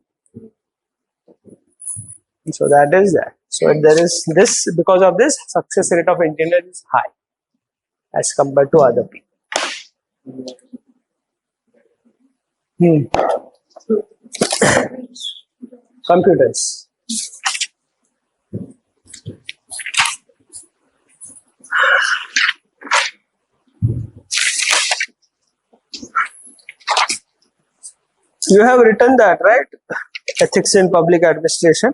So that is that. So there is this, because of this, success rate of engineers is high as compared to other people. Computers. You have written that, right? Ethics in public administration.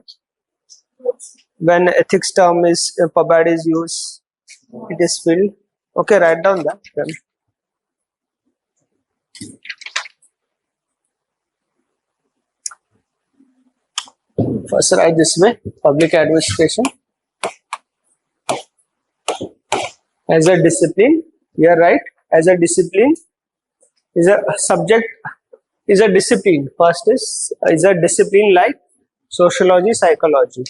When ethics term is PubAd is used, it is filled. Okay, write down that then. First write this way, public administration as a discipline. Here right, as a discipline is a subject, is a discipline. First is a discipline like sociology, psychology.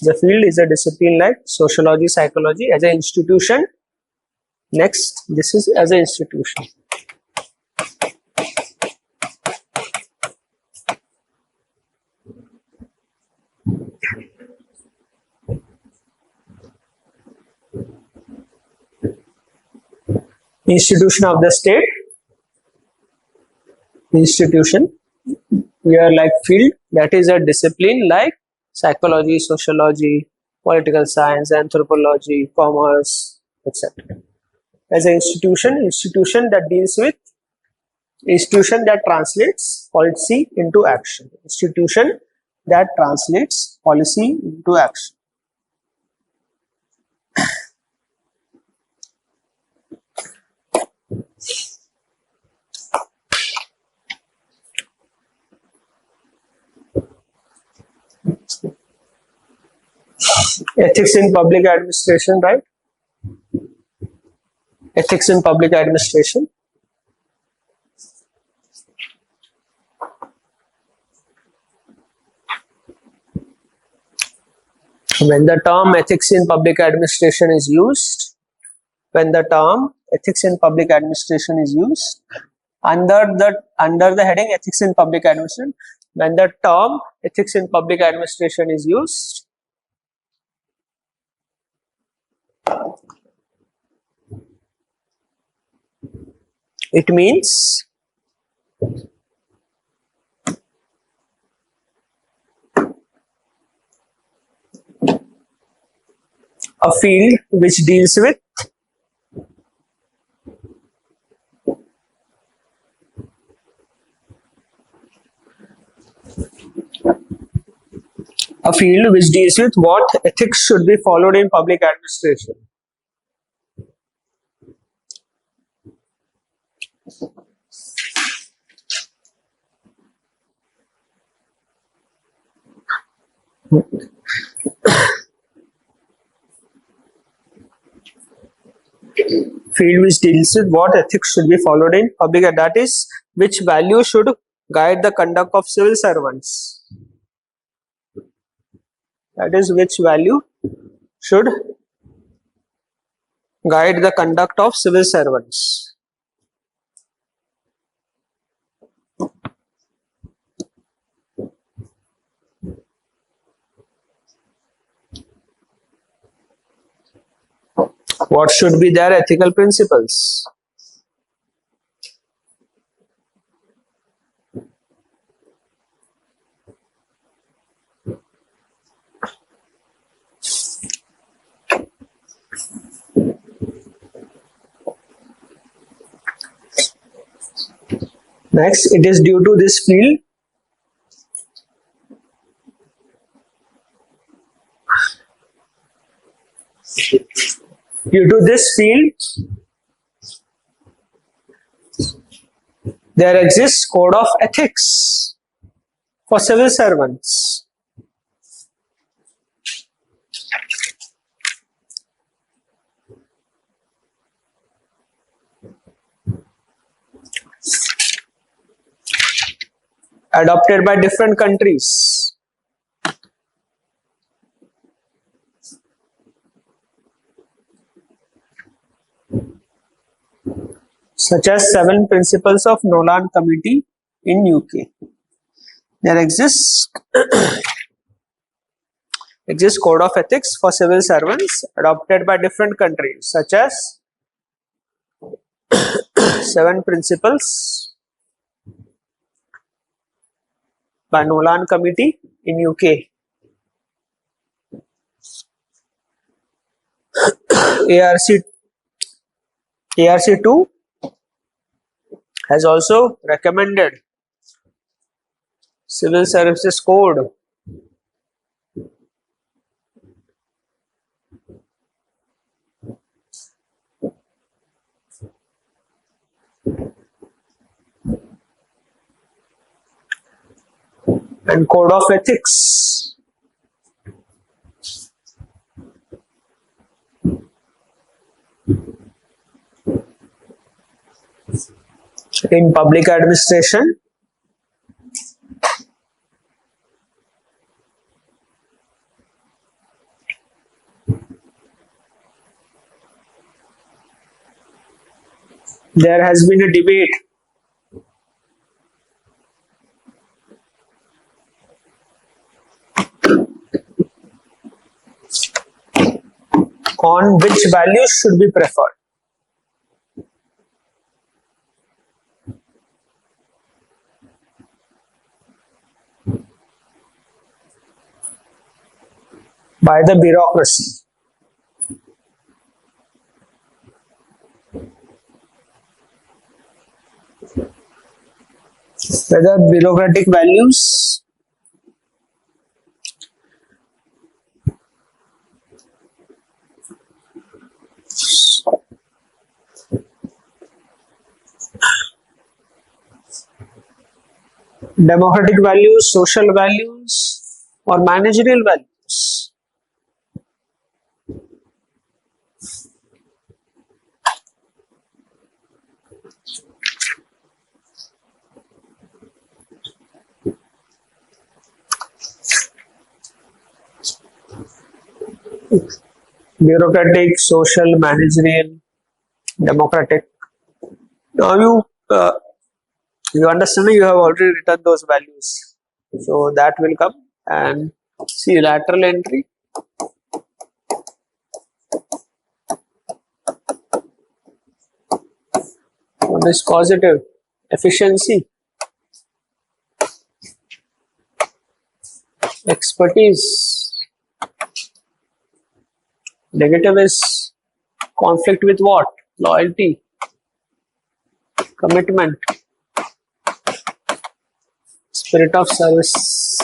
The field is a discipline like sociology, psychology as an institution. Next, this is as an institution. Institution of the state. Institution. We are like field, that is a discipline like psychology, sociology, political science, anthropology, commerce, etc. As an institution, institution that deals with, institution that translates policy into action. Institution that translates policy into action. Ethics in public administration, right? Ethics in public administration. When the term ethics in public administration is used, when the term ethics in public administration is used, under the heading ethics in public administration, when the term ethics in public administration is used, It means a field which deals with what ethics should be followed in public administration. Field which deals with what ethics should be followed in public, that is, which value should guide the conduct of civil servants. That is, which value should guide the conduct of civil servants. What should be their ethical principles? Next, it is due to this field there exists code of ethics for civil servants. Adopted by different countries. Such as 7 principles of Nolan Committee in UK. There exists code of ethics for civil servants adopted by different countries, such as 7 principles by Nolan Committee in UK. ARC2 has also recommended Civil Services Code. And Code of Ethics. In public administration. There has been a debate on which values should be preferred. By the bureaucracy. Whether bureaucratic values democratic values, social values, or managerial values. Bureaucratic, social, managerial, democratic. Now you understand, you have already written those values, so that will come. And see lateral entry. What is positive? Efficiency, expertise. Negative is conflict with what? Loyalty, commitment, spirit of service.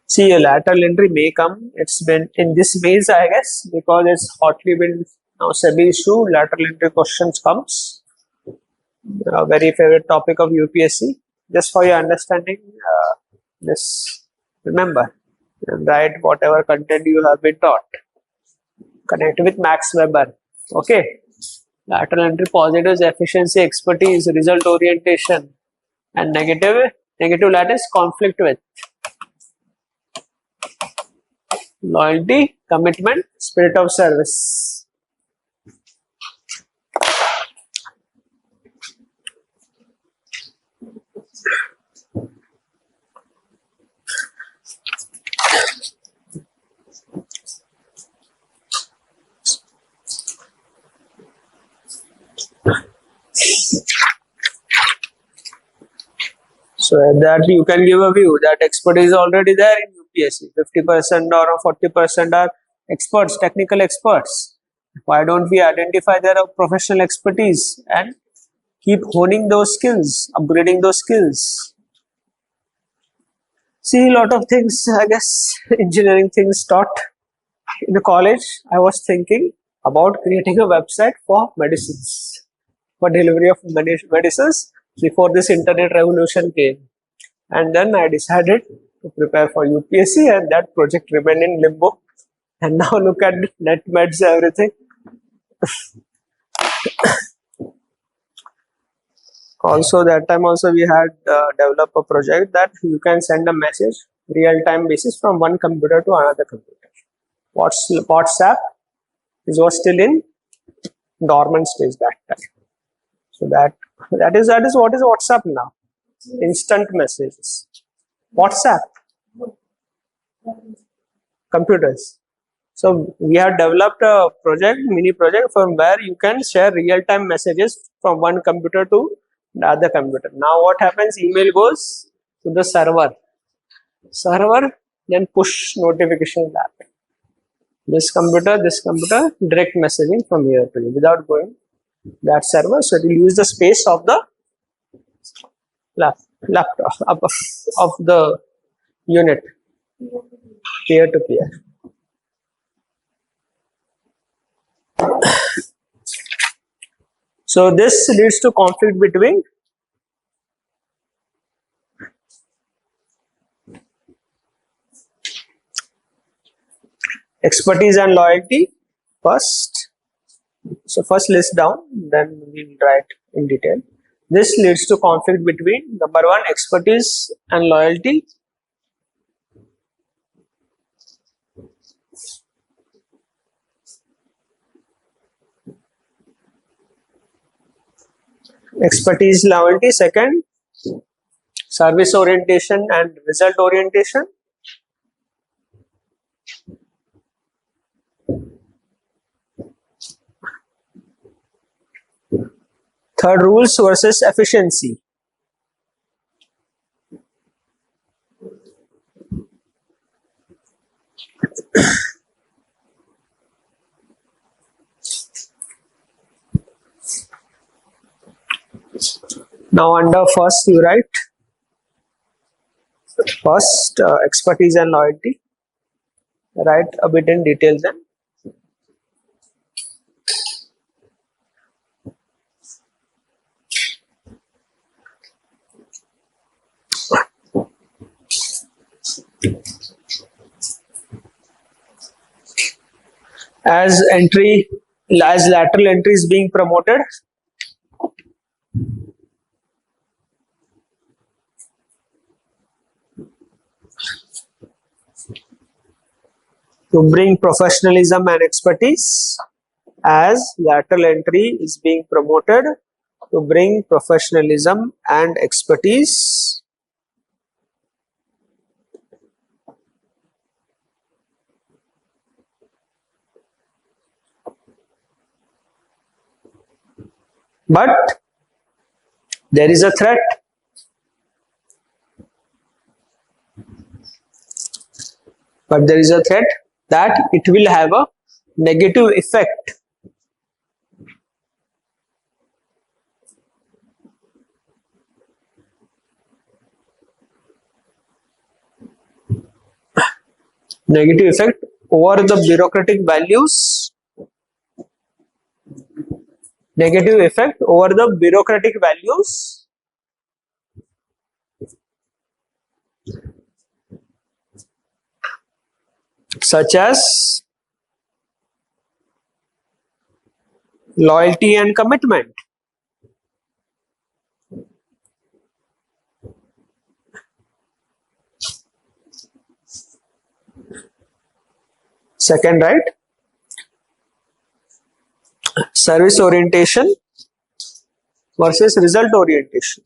See, a lateral entry may come. It's been in this ways, I guess, because it's hotly been now SEBI issue. Lateral entry questions comes. A very favorite topic of UPSC. Just for your understanding, this remember, write whatever content you have been taught. Connect with Max Weber. Okay. Lateral entry positives, efficiency, expertise, result orientation, and negative that is conflict with. Loyalty, commitment, spirit of service. So that you can give a view that expertise is already there in UPSC. 50% or 40% are experts, technical experts. Why don't we identify their professional expertise and keep honing those skills, upgrading those skills? See, a lot of things, I guess, engineering things taught in the college. I was thinking about creating a website for medicines, for delivery of medicines before this internet revolution came. And then I decided to prepare for UPSC, and that project remained in limbo. And now look at net meds, everything. Also, that time also we had developed a project that you can send a message real-time basis from one computer to another computer. WhatsApp was still in dormant stage that time. So that is what is WhatsApp now. Instant messages. WhatsApp. Computers. So we have developed a project, mini project, from where you can share real-time messages from one computer to the other computer. Now what happens? Email goes to the server. Then push notifications happen. This computer, direct messaging from here to you without going that server. So it will use the space of the laptop of the unit, peer to peer. So this leads to conflict between expertise and loyalty first. So first list down, then we'll write in detail. This leads to conflict between number one, expertise and loyalty. Expertise, loyalty. Second, service orientation and result orientation. Third, rules versus efficiency. Now under first you write first expertise and loyalty. Write a bit in detail then. As lateral entry is being promoted, to bring professionalism and expertise. As lateral entry is being promoted to bring professionalism and expertise. but there is a threat. But there is a threat that it will have a negative effect. Negative effect over the bureaucratic values. Negative effect over the bureaucratic values such as loyalty and commitment. Second, right? Service orientation versus result orientation.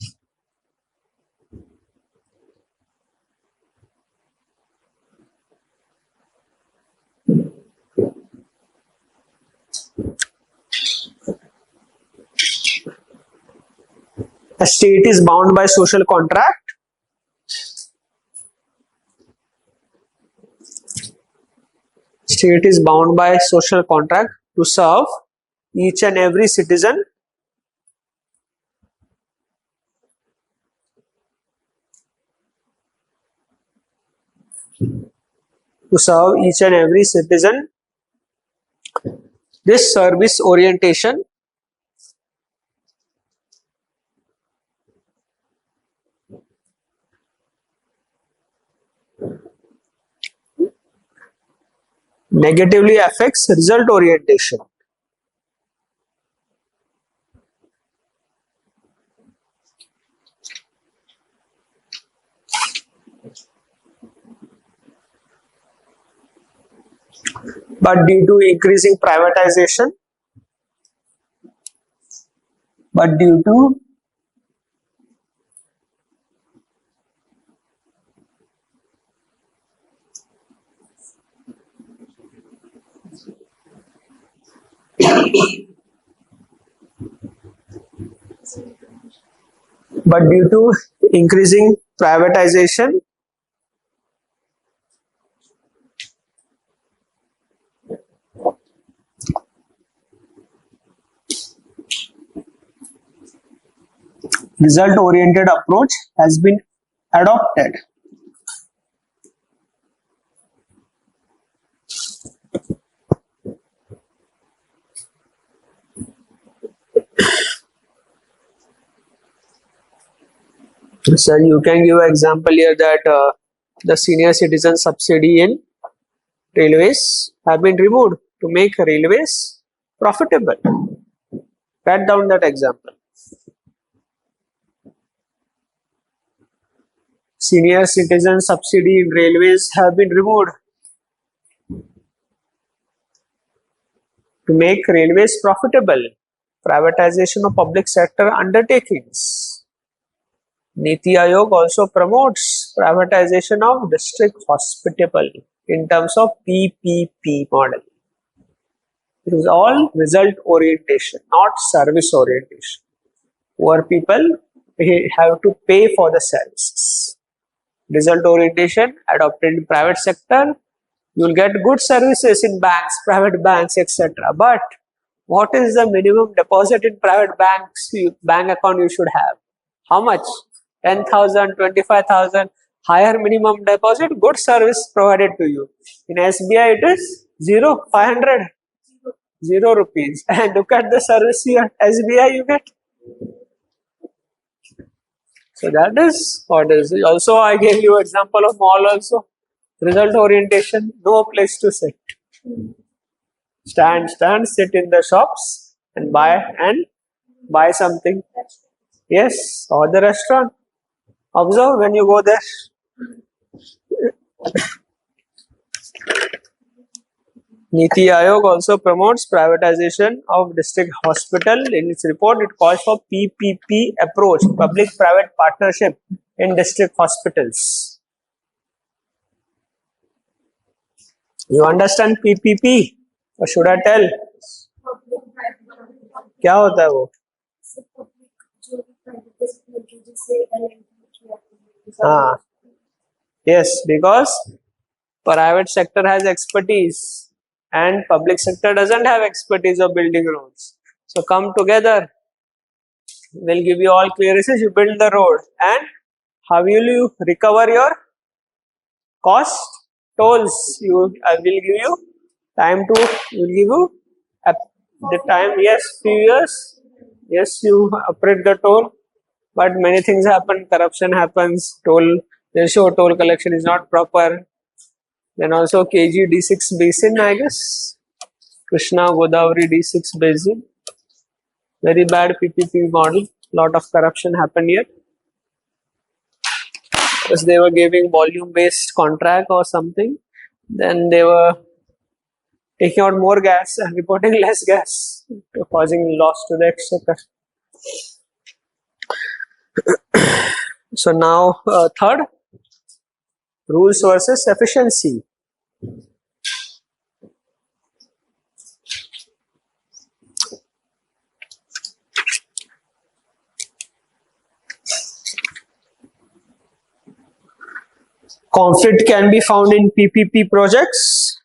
A state is bound by social contract. State is bound by social contract to serve each and every citizen This service orientation negatively affects result orientation. But due to increasing privatization, due to increasing privatization, result oriented approach has been adopted. So you can give an example here that the senior citizen subsidy in railways have been removed to make railways profitable. Write down that example. Senior citizen subsidy in railways have been removed to make railways profitable. Privatization of public sector undertakings. Niti Aayog also promotes privatization of district hospital in terms of PPP model. It is all result orientation, not service orientation. Poor people have to pay for the services. Result orientation adopted in private sector, you will get good services in banks, private banks, etc. But what is the minimum deposit in private banks, bank account you should have? How much? 10,000, 25,000, higher minimum deposit, good service provided to you. In SBI it is 500, 0 rupees. And look at the service here, SBI you get. So that is what is. Also I gave you example of mall also. Result orientation, no place to sit. Stand, sit in the shops and buy something. Yes, or the restaurant. Observe when you go there. Niti Aayog also promotes privatization of district hospital. In its report, it calls for PPP approach, public-private partnership in district hospitals. You understand PPP? Or should I tell? क्या होता है वो? say LNP. Yes, because private sector has expertise and public sector doesn't have expertise of building roads. So come together. They'll give you all clearances. You build the road, and how will you recover your cost? Tolls. I will give you time to. Will give you the time. Yes, few years. Yes, you operate the toll, but many things happen. Corruption happens. They show toll collection is not proper. Then also KG D6 basin, I guess. Krishna Godavari D6 basin. Very bad PPP model. Lot of corruption happened here. Because they were giving volume based contract or something. Then they were taking out more gas and reporting less gas, causing loss to the exchequer. So now third, rules versus efficiency. Conflict can be found in PPP projects.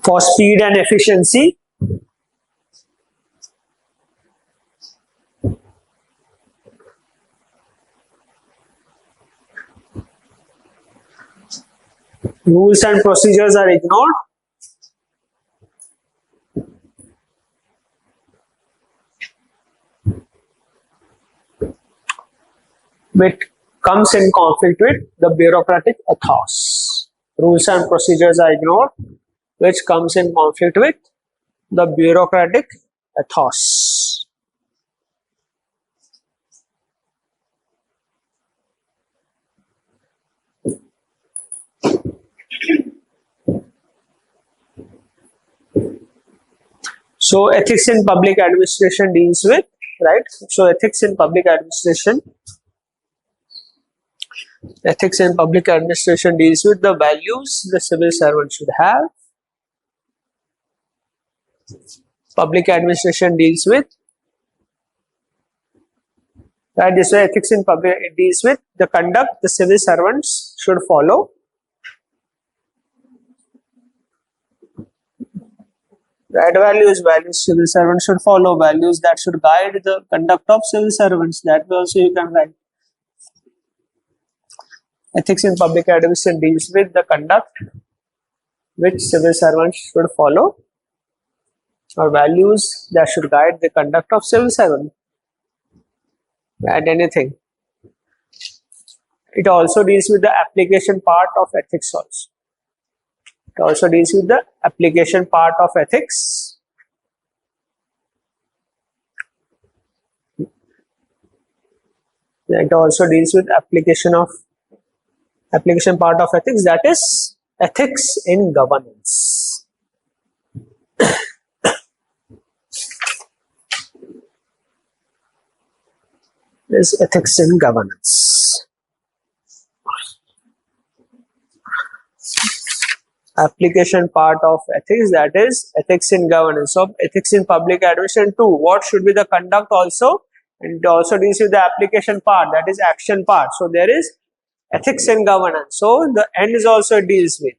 For speed and efficiency. Rules and procedures are ignored. Which comes in conflict with the bureaucratic ethos. Rules and procedures are ignored, which comes in conflict with the bureaucratic ethos. So ethics in public administration deals with, right? So ethics in public administration deals with the values the civil servant should have. Public administration deals with, right? This way ethics in public, it deals with the conduct the civil servants should follow. Right, values civil servants should follow, values that should guide the conduct of civil servants. That way also you can write. Ethics in public administration deals with the conduct which civil servants should follow, or values that should guide the conduct of civil servant. Add anything. It also deals with the application part of ethics also. It also deals with the application part of ethics. It also deals with application part of ethics, that is ethics in governance. Is ethics in governance. Application part of ethics, that is ethics in governance. So ethics in public administration too. What should be the conduct also? And it also deals with the application part, that is action part. So there is ethics in governance. So the end is also deals with.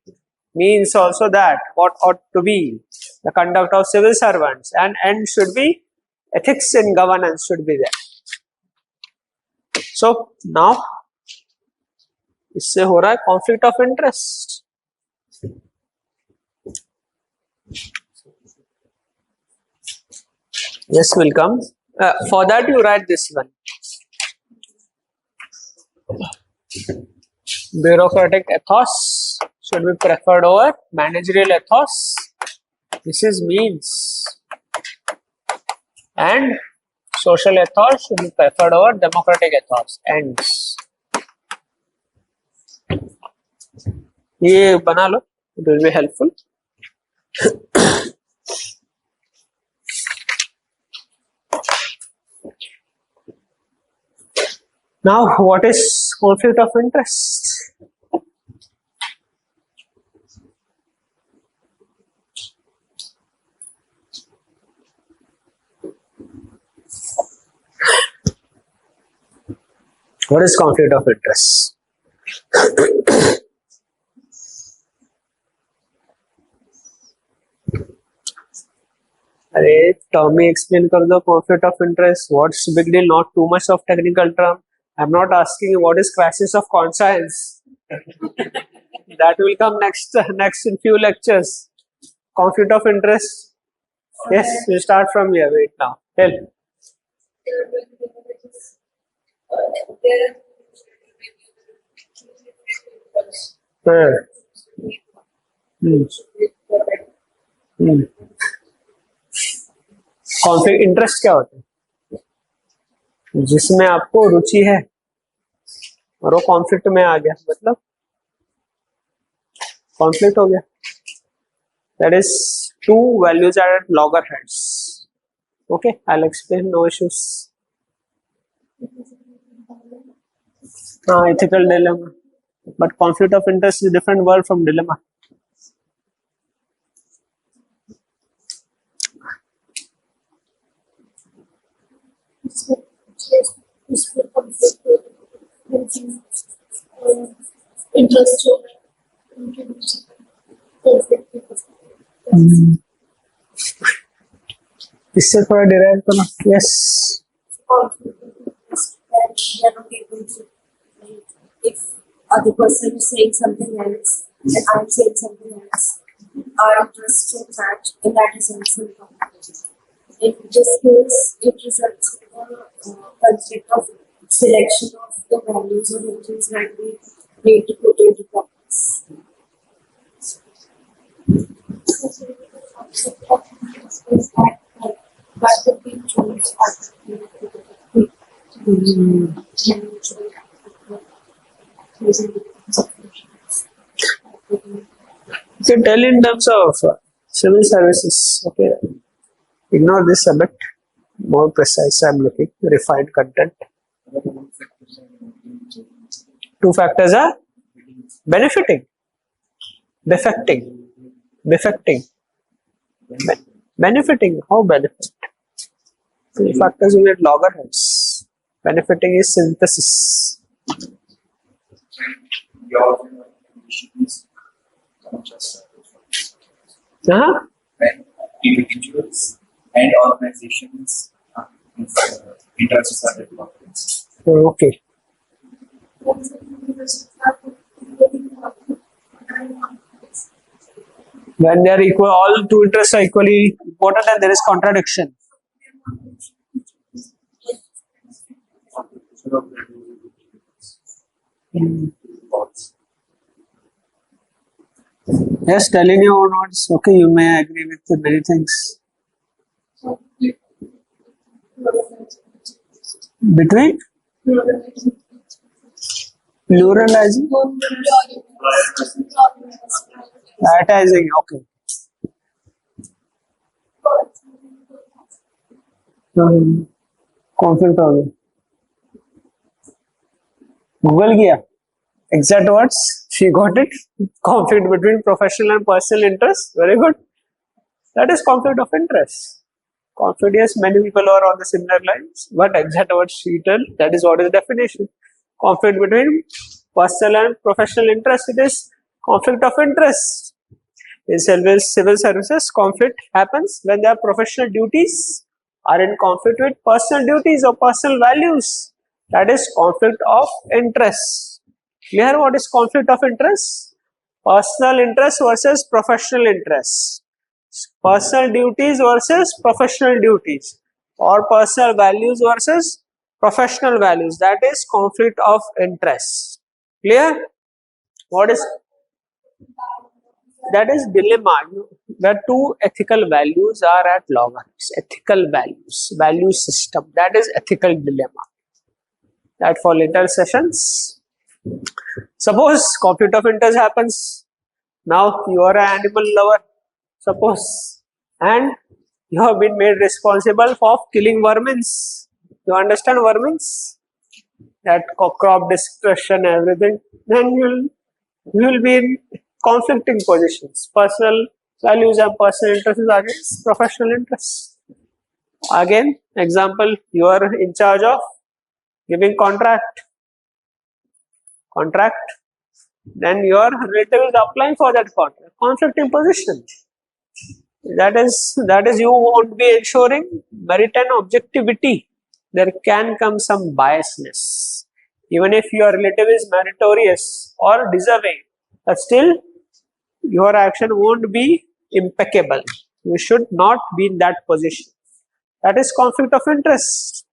Means also that what ought to be the conduct of civil servants, and end should be ethics in governance should be there. So now इससे हो रहा है conflict of interest. Yes, will come. For that you write this one. Bureaucratic ethos should be preferred over managerial ethos. This is means. And social ethos should be preferred over democratic ethos. Ends. ये बना लो. It will be helpful. Now, what is conflict of interest? What is conflict of interest? अरे Tommy explain कर दो conflict of interest. What's big deal? Not too much of technical term. I'm not asking you what is crisis of conscience. That will come next in few lectures. Conflict of interest. Yes, we start from here. Wait now. Tell. Conflict interest क्या होता है? जिसमें आपको रुचि है और वो conflict में आ गया, मतलब कॉन्फ्लिक्ट हो गया. That is two values are at loggerheads. Okay, I will explain, no issues. हाँ, ethical dilemma, but conflict of interest is a different word from dilemma. इससे थोड़ा डिराइव करो. Yes, if other person is saying something else and I'm saying something else, our interests don't match, and that is also conflict. In this case, it results in a conflict of selection of the values or things that we need to put into practice. That could be choose you can tell in terms of civil services. Okay, ignore this a bit more precise. I'm looking refined content. Two factors are benefiting, defecting, benefiting. How benefit? Two factors you get loggerheads. Benefiting is synthesis. Your conditions don't just Uh-huh. when individuals and organizations interests are developed. Okay. When they are equal, all two interests are equally important, and there is contradiction. Yes, telling you or not, it's okay. You may agree with many things. Between pluralizing, prioritizing. Okay. Conflict हो गया. Google किया. Exact words. She got it. Conflict between professional and personal interest. Very good. That is conflict of interest. Conflict, yes, many people are on the similar lines, but exact words she tell. That is what is the definition. Conflict between personal and professional interest. It is conflict of interest. In civil services, conflict happens when their professional duties are in conflict with personal duties or personal values. That is conflict of interest. Clear what is conflict of interest? Personal interest versus professional interest. Personal duties versus professional duties, or personal values versus professional values. That is conflict of interest. Clear? What is that? Is dilemma, where two ethical values are at loggerheads. Ethical values, value system. That is ethical dilemma. That for later sessions. Suppose conflict of interest happens. Now you are an animal lover, suppose, and you have been made responsible for killing vermins. You understand vermins? that crop discussion, everything, then you will be in conflicting positions. Personal values and personal interests against professional interests. Again, example, you are in charge of giving contract, then your relative is applying for that contract. Conflicting position. That is you won't be ensuring merit and objectivity. There can come some biasness. Even if your relative is meritorious or deserving, but still your action won't be impeccable. You should not be in that position. That is conflict of interest.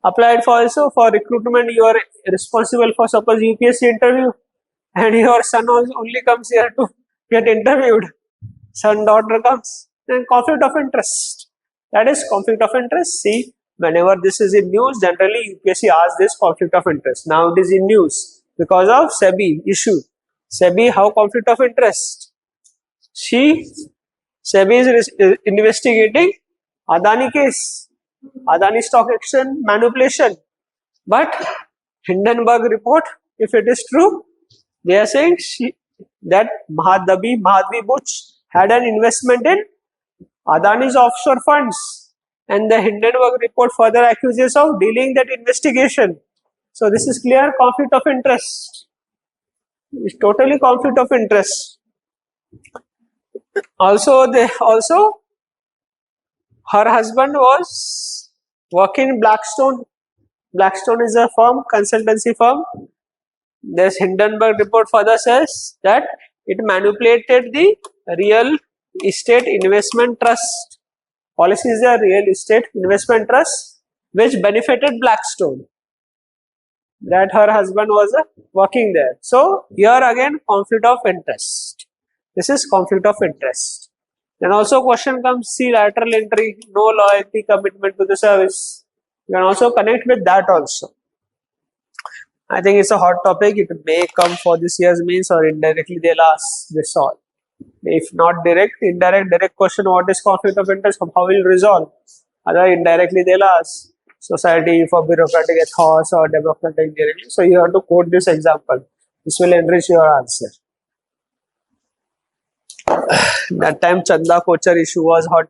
Applied for also for recruitment, you are responsible for suppose UPSC interview and your son only comes here to get interviewed. Son, daughter comes, then conflict of interest. That is conflict of interest. See, whenever this is in news, generally UPSC asks this conflict of interest. Now it is in news because of SEBI issue. SEBI, how conflict of interest? SEBI is investigating Adani case, Adani stock exchange manipulation. But Hindenburg report, if it is true, they are saying that Mahadvi Butch had an investment in Adani's offshore funds, and the Hindenburg report further accuses of delaying that investigation. So this is clear conflict of interest. It's totally conflict of interest. Also, her husband was working in Blackstone. Blackstone is a firm, consultancy firm. This Hindenburg report further says that it manipulated the real estate investment trust. Policy is a real estate investment trust which benefited Blackstone. That her husband was working there. So here again conflict of interest. This is conflict of interest. Then also question comes, see lateral entry, no loyalty, commitment to the service. You can also connect with that also. I think it's a hot topic. It may come for this year's mains or indirectly they'll ask this all. If not direct, indirect, direct question, what is conflict of interest? How will resolve? Other indirectly they'll ask Society for Bureaucratic Ethos or Democratic Engineering. So you have to quote this example. This will enrich your answer. That time Chanda Kochar issue was hot.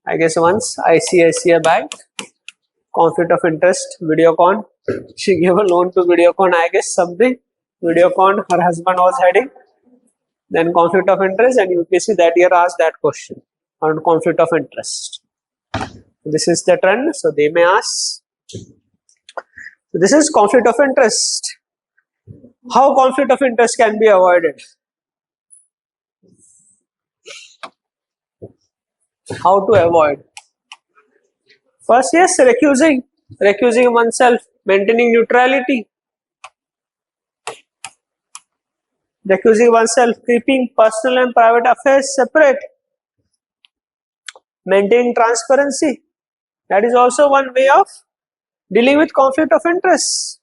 I guess once ICICI Bank, conflict of interest, Videocon. She gave a loan to Videocon, I guess something. Videocon, her husband was heading. Then conflict of interest, and UPSC that year asked that question on conflict of interest. This is the trend, so they may ask. So this is conflict of interest. How conflict of interest can be avoided? How to avoid? First, yes, recusing oneself, maintaining neutrality. Recusing oneself, keeping personal and private affairs separate. Maintaining transparency. That is also one way of dealing with conflict of interest.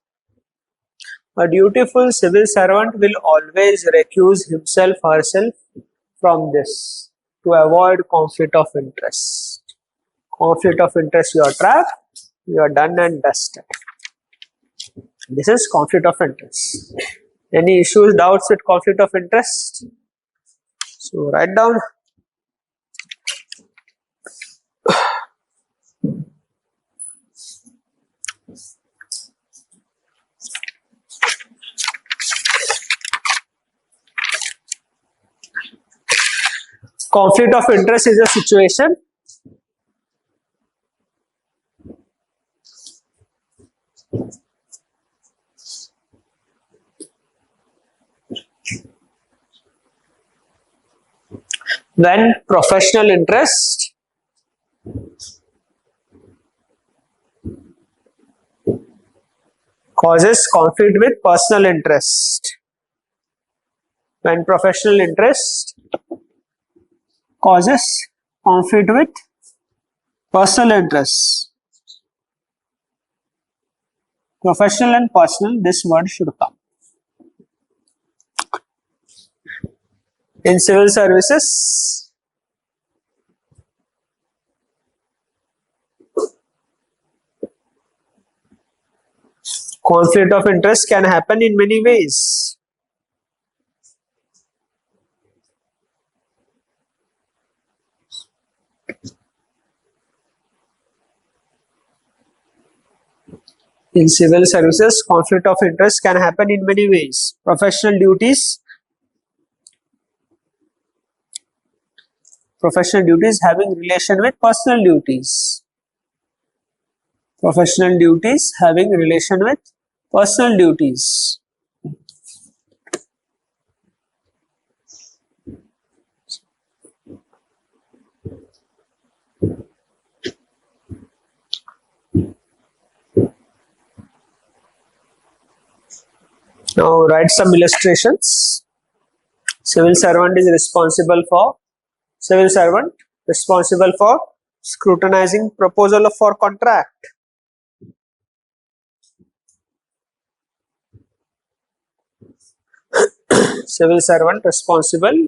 A dutiful civil servant will always recuse himself or herself from this to avoid conflict of interest. Conflict of interest, you are trapped, you are done and dusted. This is conflict of interest. Any issues, doubts with conflict of interest? So write down. Conflict of interest is a situation when professional interest causes conflict with personal interest. When professional interest causes conflict with personal interest. Professional and personal, this word should come. In civil services, Conflict of interest can happen in many ways. In civil services, conflict of interest can happen in many ways. Professional duties having relation with personal duties. Professional duties having relation with personal duties. Now write some illustrations. Civil servant responsible for scrutinizing proposal for contract. Civil servant responsible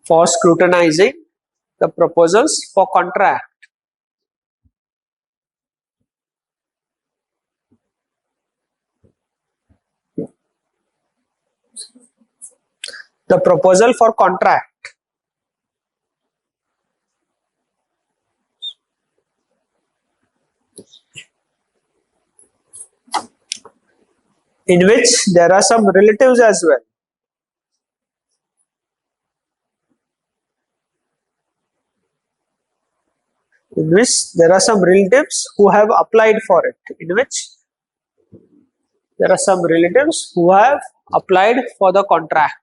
for scrutinizing the proposals for contract. The proposal for contract. In which there are some relatives as well. In which there are some relatives who have applied for it. In which there are some relatives who have applied for the contract.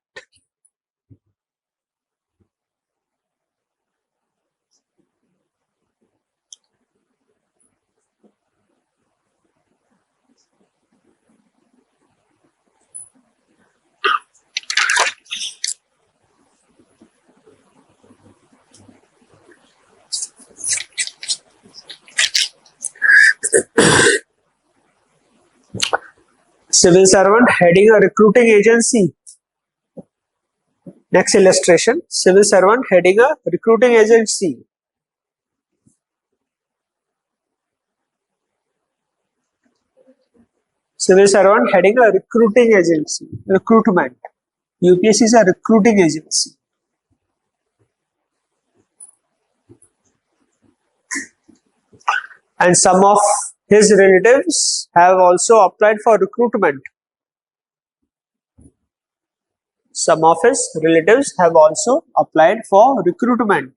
Civil servant heading a recruiting agency. Next illustration, civil servant heading a recruiting agency. Civil servant heading a recruiting agency. Recruitment. UPSC is a recruiting agency. And some of his relatives have also applied for recruitment. Some of his relatives have also applied for recruitment.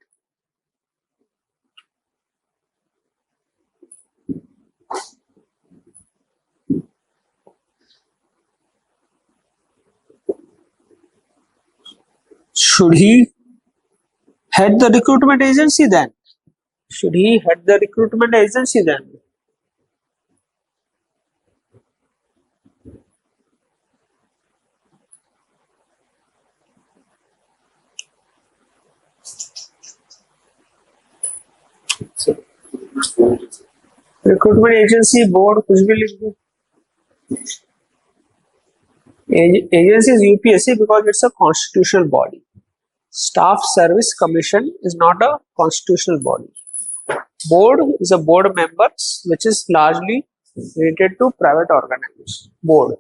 Should he head the recruitment agency then? Should he head the recruitment agency then? Recruitment agency board कुछ भी लिख दो. Agency is UPSC because it's a constitutional body. Staff Service Commission is not a constitutional body. Board is a board members which is largely related to private organizations. Board,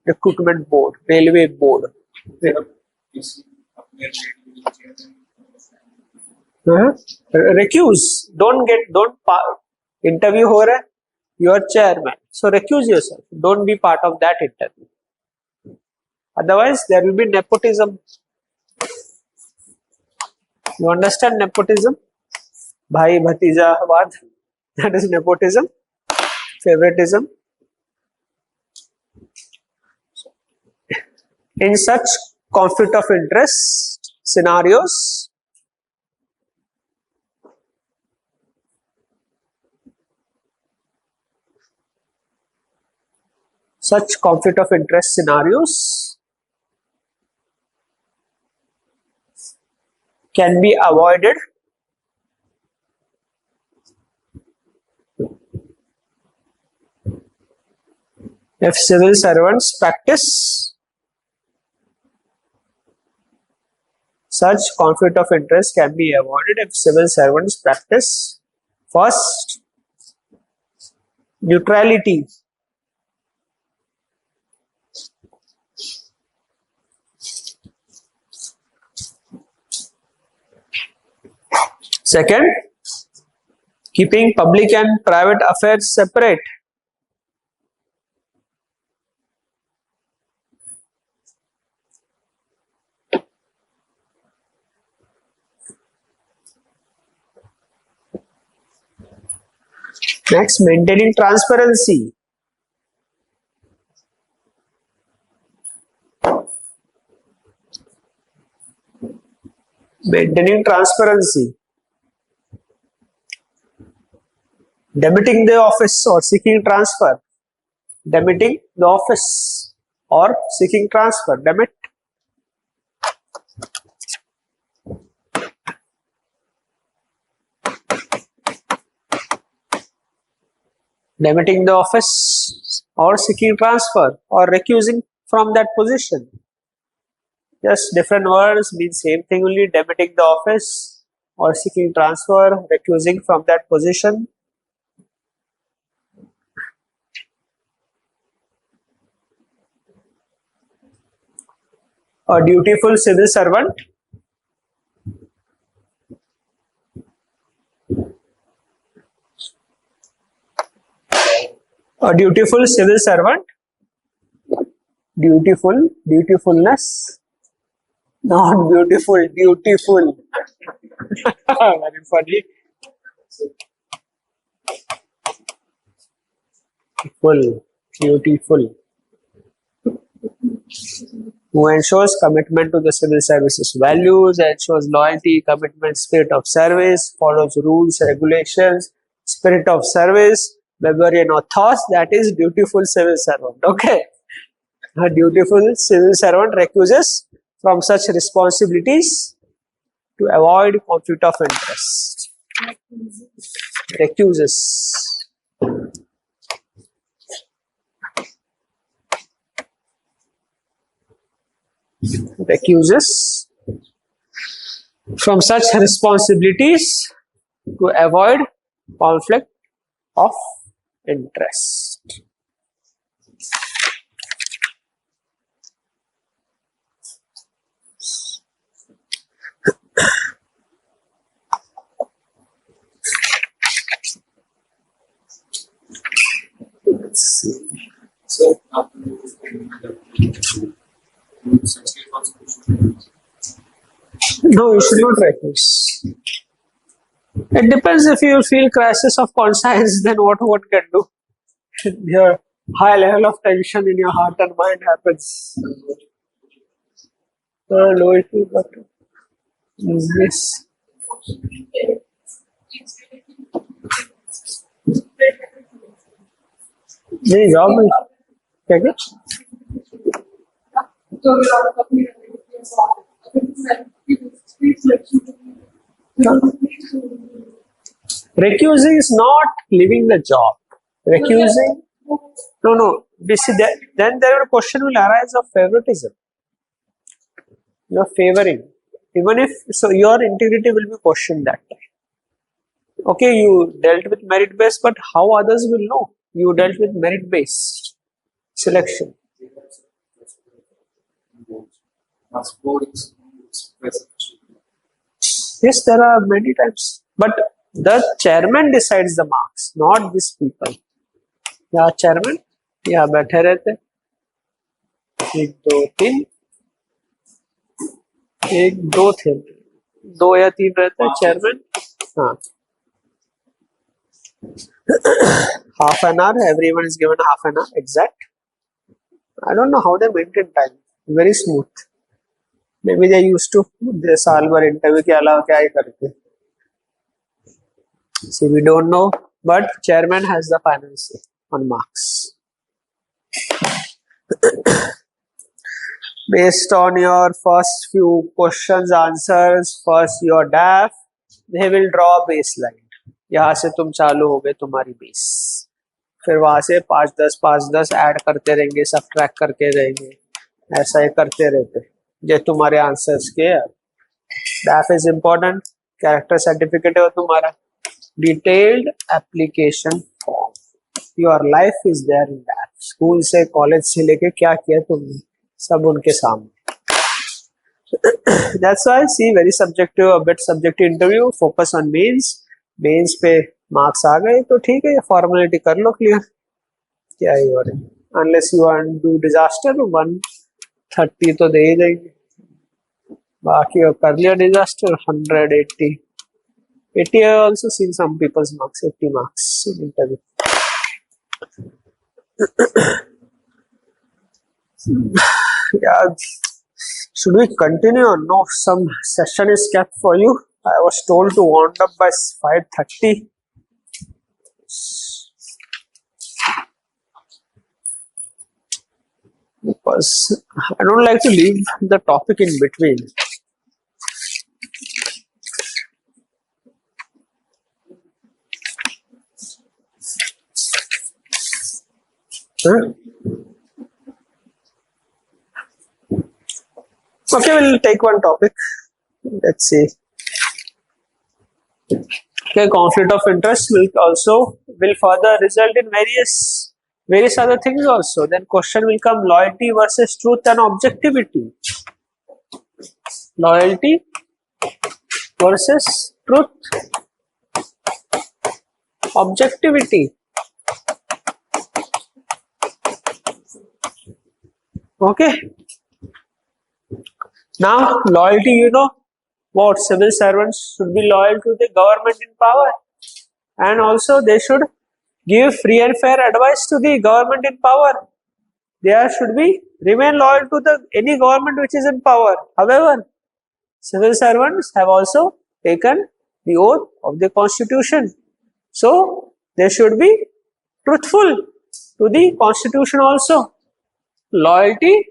recruitment board, railway board. Recuse. Don't interview हो रहा है. You are chairman, so recuse yourself. Don't be part of that interview. Otherwise, there will be nepotism. You understand nepotism? Bhai bhatija wad. That is nepotism. Favoritism. In such conflict of interest scenarios, can be avoided if civil servants practice such conflict of interest can be avoided if civil servants practice first neutrality. Second, keeping public and private affairs separate. Next, maintaining transparency. Maintaining transparency. Demitting the office or seeking transfer. Demitting the office or seeking transfer. Demit. Demitting the office or seeking transfer or recusing from that position. Just different words mean same thing only. Demitting the office or seeking transfer, recusing from that position. A dutiful civil servant. A dutiful civil servant. Dutiful, dutifulness. Not beautiful, beautiful. Very funny. Full, beautiful. Who ensures commitment to the civil services values, ensures loyalty, commitment, spirit of service, follows rules, regulations, spirit of service, Weberian authors, that is dutiful civil servant. Okay. A dutiful civil servant recuses from such responsibilities to avoid conflict of interest. Recuses. Recuses from such responsibilities to avoid conflict of interest. Let's see. So, No, you should not recuse. It depends. If you feel crisis of conscience, then what one can do? Your high level of tension in your heart and mind happens. Low it is, but yes. नहीं job में क्या क्या Recusing is not leaving the job. Recusing, no. This is that, then there a question will arise of favoritism. You're favoring, even if so, your integrity will be questioned that time. Okay, you dealt with merit based, but how others will know you dealt with merit based selection? Yes, there are many types, but the chairman decides the marks, not these people. Yeah, chairman, yeah, बैठे रहते 1 2 3 1 2 थे 2 या 3 रहते chairman. हाँ, half an hour. Everyone is given half an hour exact. I don't know how they maintain time. Very smooth. Maybe they used to the साल भर interview के अलावा क्या ही करते. See, we don't know, but chairman has the final say on marks. Based on your first few questions, answers, first your DAF, they will draw a baseline. यहाँ से तुम चालू हो गए तुम्हारी बेस, फिर वहां से 5-10 ऐड करते रहेंगे, सब्ट्रैक्ट करके रहेंगे, ऐसा ही करते रहते ये तुम्हारे आंसर्स के. DAF is important. Character certificate है वो तुम्हारा. Detailed application form. your life is there in that. School से college से लेके क्या किया तुमने सब उनके सामने. That's why see very subjective, a bit subjective interview. Focus on mains. Mains पे marks आ गए तो ठीक है, formality कर लो clear. क्या ही हो रहा है. Unless you want to do disaster, 130 तो दे ही देंगे. बाकी कर लिया disaster 180. 80 I have also seen some people's marks, 80 marks in interview. Yeah, should we continue or no? Some session is kept for you. I was told to wind up by 5:30. Because I don't like to leave the topic in between. Okay, we'll take one topic. Let's see. Okay, conflict of interest will further result in various other things also. Then question will come: loyalty versus truth and objectivity. Loyalty versus truth, objectivity. Okay. Now, loyalty, you know what? Civil servants should be loyal to the government in power, and also they should give free and fair advice to the government in power. They should remain loyal to any government which is in power. However, civil servants have also taken the oath of the constitution, so they should be truthful to the constitution also. Loyalty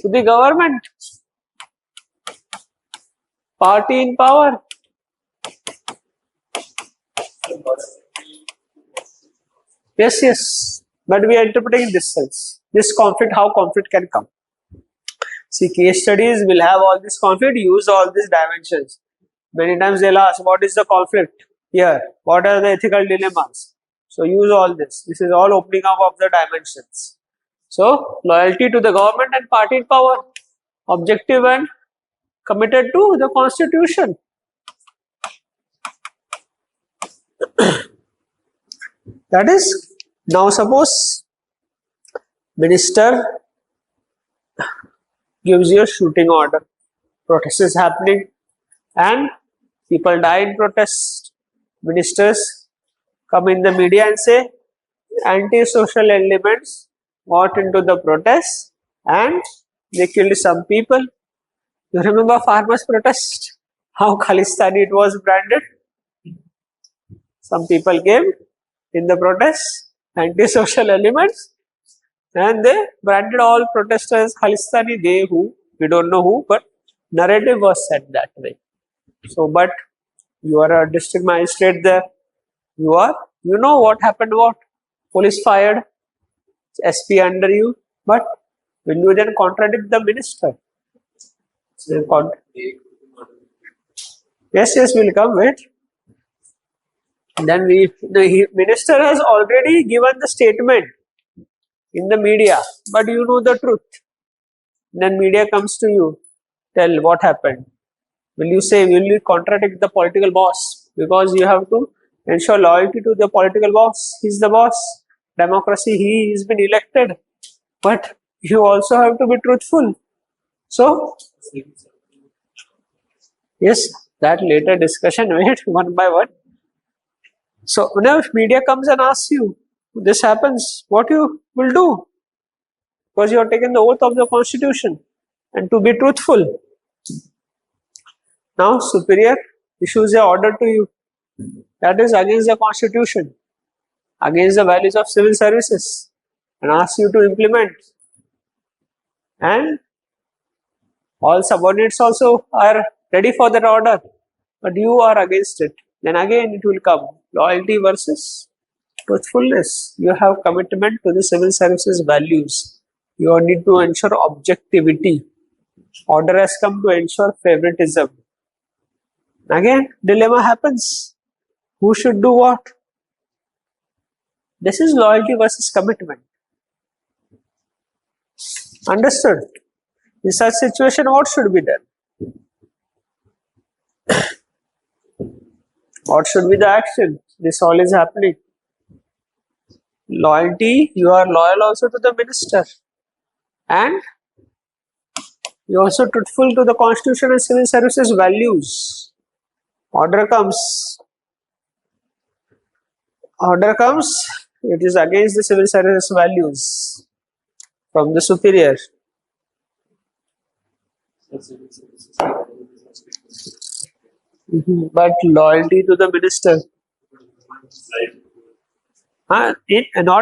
to the government, party in power. Yes, but we are interpreting in this sense. This conflict, how conflict can come. See, case studies will have all this conflict, use all these dimensions. Many times they'll ask, what is the conflict here? What are the ethical dilemmas? So use all this. This is all opening up of the dimensions. So, loyalty to the government and party in power, objective and committed to the constitution. That is, now suppose minister gives you a shooting order, protest is happening and people die in protest. Ministers come in the media and say anti-social elements got into the protest and they killed some people. You remember farmers' protest? How Khalistani it was branded? Some people came in the protest, anti-social elements, and they branded all protesters Khalistani. They who, we don't know who, but narrative was set that way. So, but you are a district magistrate there. You know what happened, what? Police fired, SP under you, but will you then contradict the minister? Yes, we'll come, wait. Then the minister has already given the statement in the media, but you know the truth. Then media comes to you, tell what happened. Will you contradict the political boss? Because you have to ensure loyalty to the political boss. He's the boss. Democracy, he has been elected. But you also have to be truthful. So, yes, that later discussion, wait, one by one. So, now if media comes and asks you, this happens, what you will do? Because you have taken the oath of the constitution and to be truthful. Now, superior issues an order to you that is against the constitution, against the values of civil services, and asks you to implement. And all subordinates also are ready for that order, but you are against it. Then again it will come, loyalty versus truthfulness. You have commitment to the civil services values. You need to ensure objectivity. Order has come to ensure favoritism. Again, dilemma happens. Who should do what? This is loyalty versus commitment. Understood? In such situation, what should be done? What should be the action? This all is happening. Loyalty, you are loyal also to the minister, and you are also truthful to the constitution and civil services values. Order comes, it is against the civil service values from the superior. But loyalty to the minister, not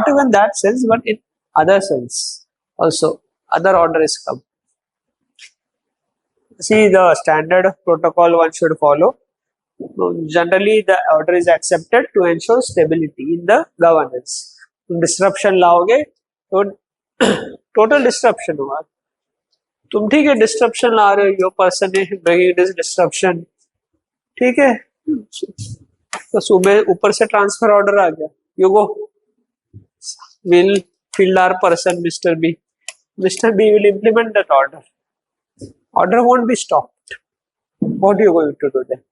even that sense, but in other sense also, other orders come. See, the standard protocol one should follow. Generally, the order is accepted to ensure stability in the governance. Disruption लाओगे तो total disruption हुआ. तुम ठीक है disruption ला रहे हो, your person is bringing this disruption, ठीक है, तो सुबह ऊपर से ट्रांसफर ऑर्डर आ गया, you go, will fill our person Mr. B will implement that order won't be stopped. What are you going to do then?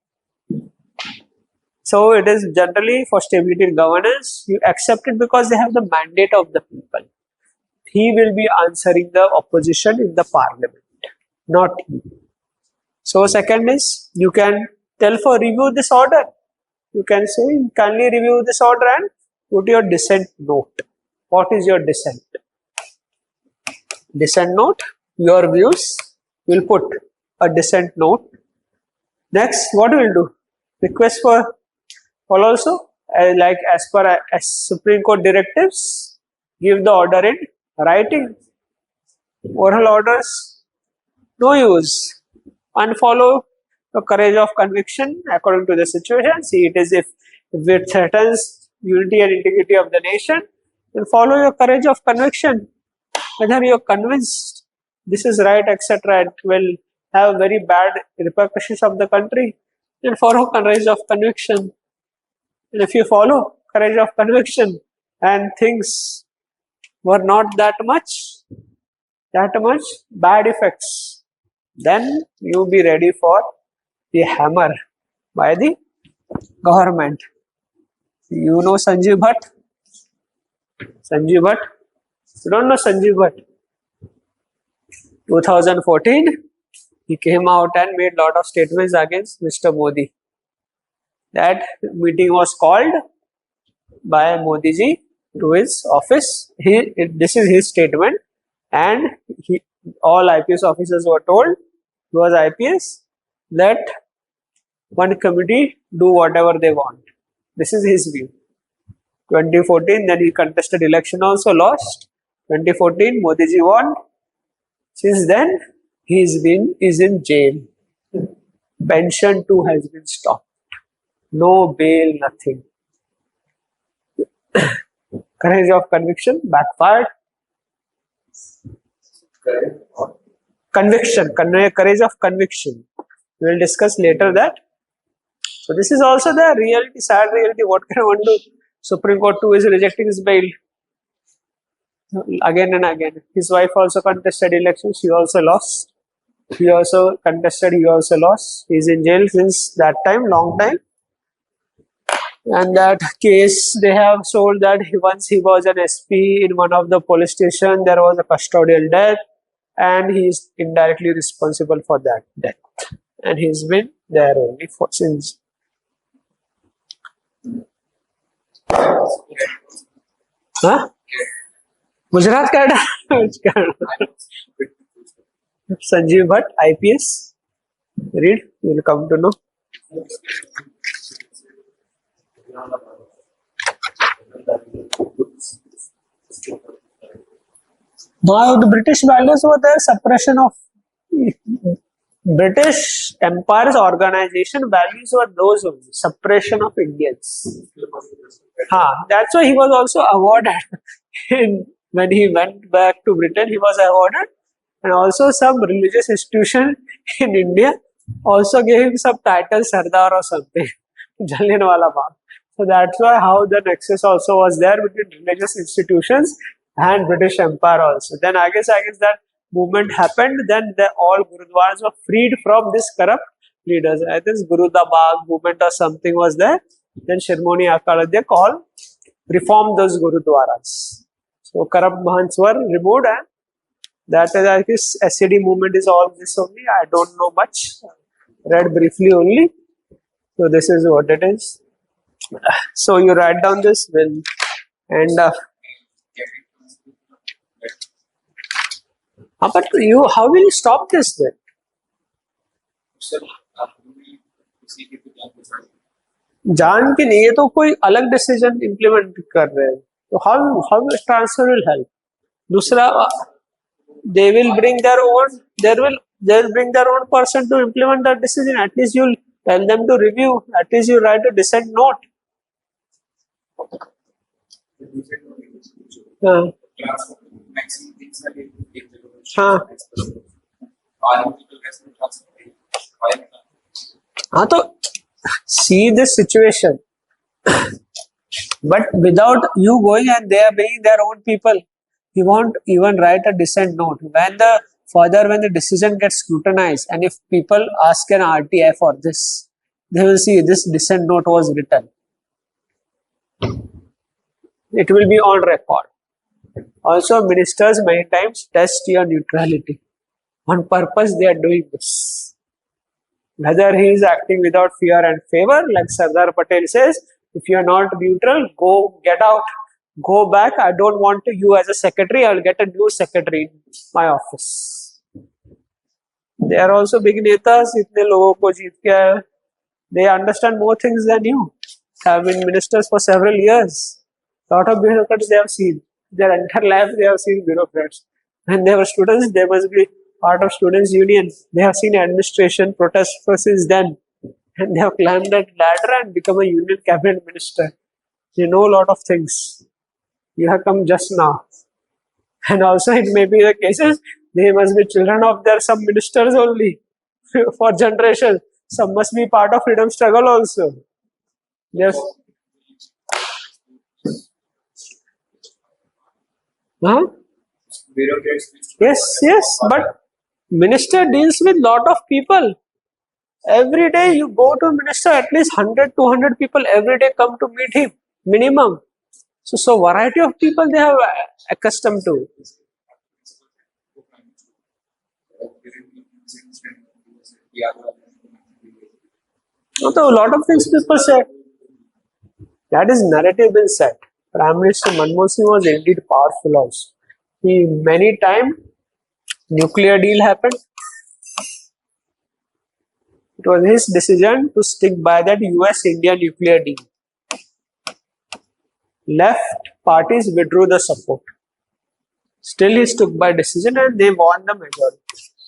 So it is generally for stability in governance, you accept it because they have the mandate of the people. He will be answering the opposition in the parliament, not he. So second is, you can tell for review this order. You can say, kindly review this order and put your dissent note. What is your dissent? Dissent note, your views, will put a dissent note. Next, what will do? Request for all also, like as per Supreme Court directives, give the order in writing. Oral orders, no use. And follow the courage of conviction according to the situation. See, it is if it threatens unity and integrity of the nation, then follow your courage of conviction. Whether you are convinced this is right, etc., it will have very bad repercussions of the country, then follow courage of conviction. And if you follow courage of conviction and things were not that much bad effects, then you be ready for the hammer by the government. You know Sanjeev Bhatt? Sanjeev Bhatt? You don't know Sanjeev Bhatt? 2014, he came out and made lot of statements against Mr. Modi. That meeting was called by Modi ji to his office. This is his statement, and all IPS officers were told, he was IPS, let one committee do whatever they want. This is his view. 2014, then he contested election, also lost. 2014, Modi ji won. Since then, he is in jail. Pension too has been stopped. No bail, nothing. Courage of conviction backfired. Conviction, courage of conviction. We will discuss later that. So this is also the reality, sad reality. What can one do? Supreme Court too is rejecting his bail again and again. His wife also contested elections. She also lost. He also contested. He also lost. He is in jail since that time, long time. And that case, they have told that once he was an SP in one of the police station, there was a custodial death, and he is indirectly responsible for that death. And he's been there only for since. Huh? Gujarat Canada. Sanjeev Bhatt, IPS. Read, you will come to know. Now the British values were there, suppression of British Empire's organization values were those only, suppression of Indians. That's why he was also awarded. When he went back to Britain, he was awarded, and also some religious institution in India also gave him some title, Sardar or something. Jallianwala Bagh. So that's why how the nexus also was there between religious institutions and British Empire also. Then I guess that movement happened. Then all gurudwaras were freed from this corrupt leaders. I think Gurudabag movement or something was there. Then Shirmoni Akala they called reform those gurudwaras. So corrupt mahants were removed, and that is, I guess, SCD movement is all this only. I don't know much. Read briefly only. So this is what it is. So you write down this will and but you how will you stop this then? जान के नहीं, ये तो कोई अलग decision implement कर रहे हैं, तो how transfer will help? दूसरा, they will bring their own, they'll bring their own person to implement that decision. At least you'll tell them to review. At least you write a dissent note. हाँ तो see this situation, but without you going and they are bringing their own people, you won't even write a dissent note. When the decision gets scrutinized, and if people ask an RTI for this, they will see this dissent note was written. It will be on record. Also, ministers many times test your neutrality. On purpose, they are doing this. Whether he is acting without fear and favor, like Sardar Patel says, if you are not neutral, go get out, go back. I don't want you as a secretary. I will get a new secretary in my office. They are also big netas. इतने लोगों को जीत के, they understand more things than you. Have been ministers for several years. Lot of bureaucrats they have seen. Their entire life they have seen bureaucrats. When they were students, they must be part of students' union. They have seen administration protest since then, and they have climbed that ladder and become a union cabinet minister. They know a lot of things. You have come just now, and also it may be the cases they must be children of their some ministers only for generations. Some must be part of freedom struggle also. Yes. Huh? Yes, but minister deals with lot of people. Every day you go to minister, at least 100, 200 people every day come to meet him, minimum. So variety of people they have accustomed to. So a lot of things people say. That is narrative been set. Prime Minister Manmohan Singh was indeed powerful also. He many times nuclear deal happened. It was his decision to stick by that US-India nuclear deal. Left parties withdrew the support. Still he stuck by decision and they won the majority.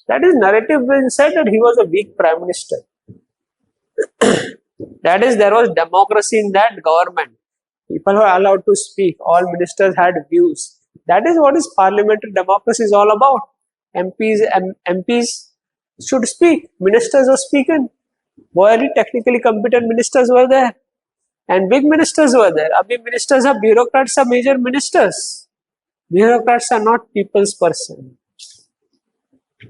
That is narrative being said that he was a weak prime minister. That is, there was democracy in that government. People were allowed to speak. All ministers had views. That is what is parliamentary democracy is all about. MPs should speak. Ministers are speaking. Very technically competent ministers were there. And big ministers were there. Abhi ministers are bureaucrats, are major ministers. Bureaucrats are not people's person.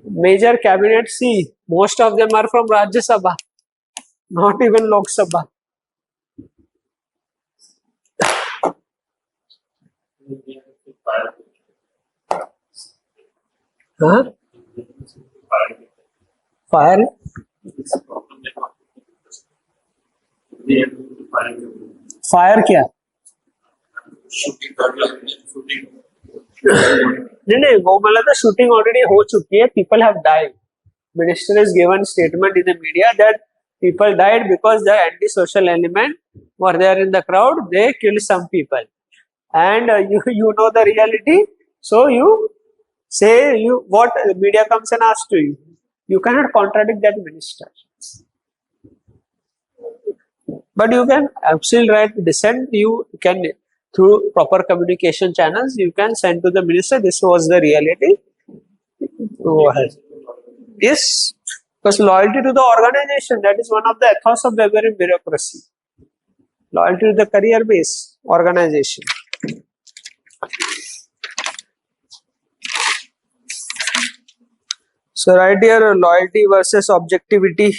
Major cabinet, see, most of them are from Rajya Sabha. Not even Lok Sabha. Huh? Fire? Fire क्या? नहीं वो मतलब तो shooting already हो चुकी है. People have died. Minister has given statement in the media that people died because the anti-social element were there in the crowd. They killed some people, and you know the reality. So you say what media comes and asks to you. You cannot contradict that minister. But you can still write dissent. You can, through proper communication channels, you can send to the minister, this was the reality. Go ahead. Yes, because loyalty to the organization, that is one of the ethos of the very bureaucracy. Loyalty to the career based organization. So right here, loyalty versus objectivity.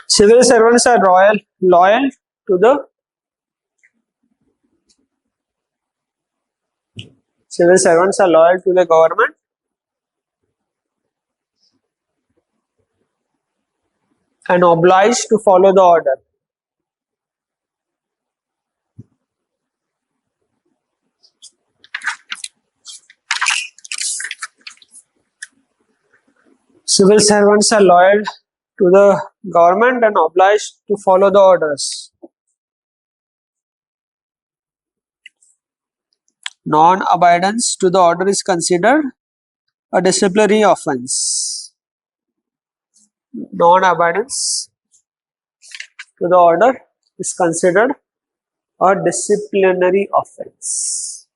Civil servants are loyal to the civil servants are loyal to the government and obliged to follow the order. Civil servants are loyal to the government and obliged to follow the orders. Non-abidance to the order is considered a disciplinary offense. Non-abidance to the order is considered a disciplinary offense.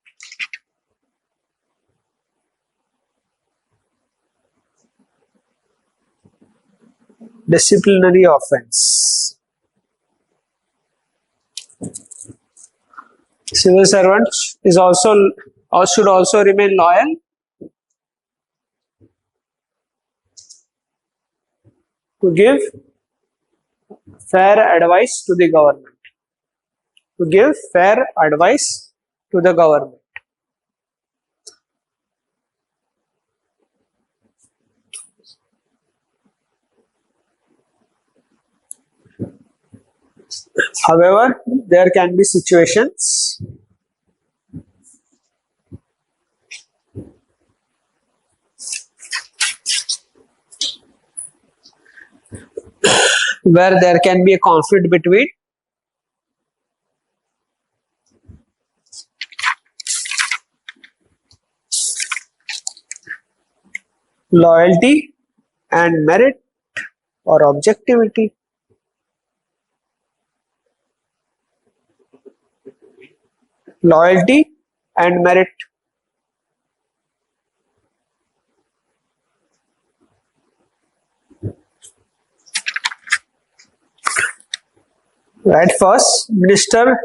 Disciplinary offense. Civil servant is also or should also remain loyal to give fair advice to the government. To give fair advice to the government. However, there can be situations where there can be a conflict between loyalty and merit or objectivity. Loyalty and merit. Right, first, minister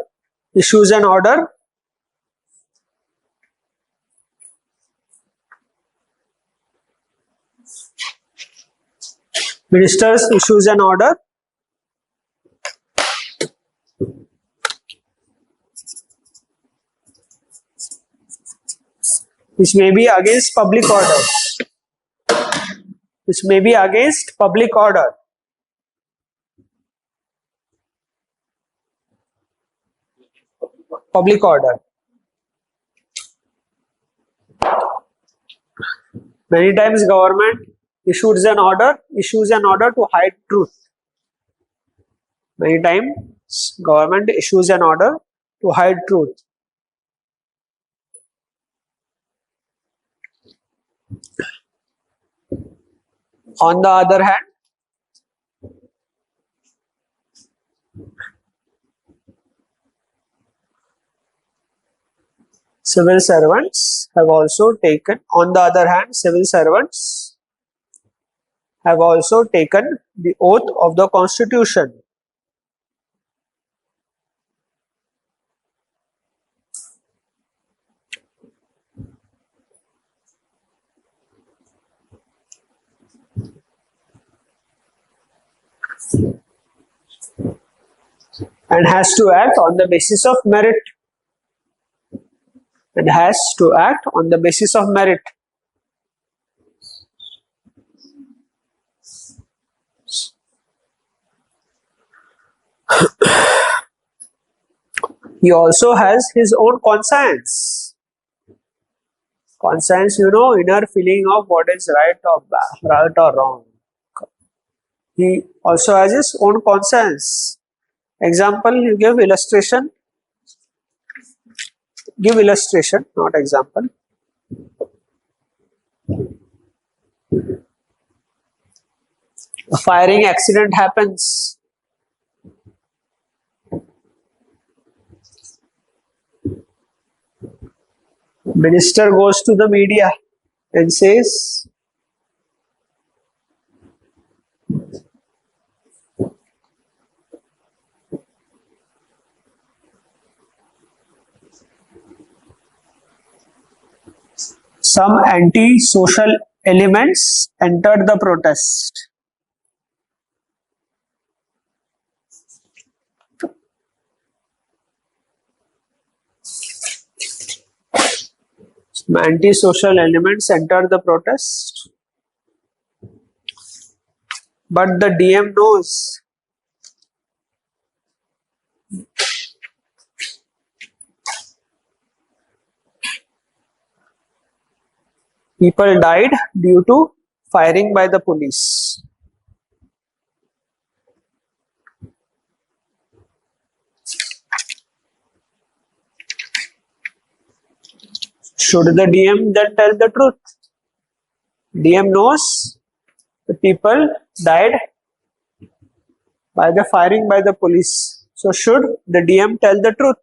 issues an order. Minister issues an order which may be against public order. Which may be against public order. Public order. Many times government issues an order to hide truth. Many times government issues an order to hide truth. On the other hand, civil servants have also taken, the oath of the Constitution. And has to act on the basis of merit. And has to act on the basis of merit. He also has his own conscience. Conscience, inner feeling of what is right or wrong. He also has his own conscience. Example, you give illustration. Give illustration, not example. A firing accident happens. Minister goes to the media and says, some anti-social elements entered the protest. Some anti-social elements entered the protest. But the DM knows people died due to firing by the police. Should the DM then tell the truth? DM knows the people died by the firing by the police. So should the DM tell the truth?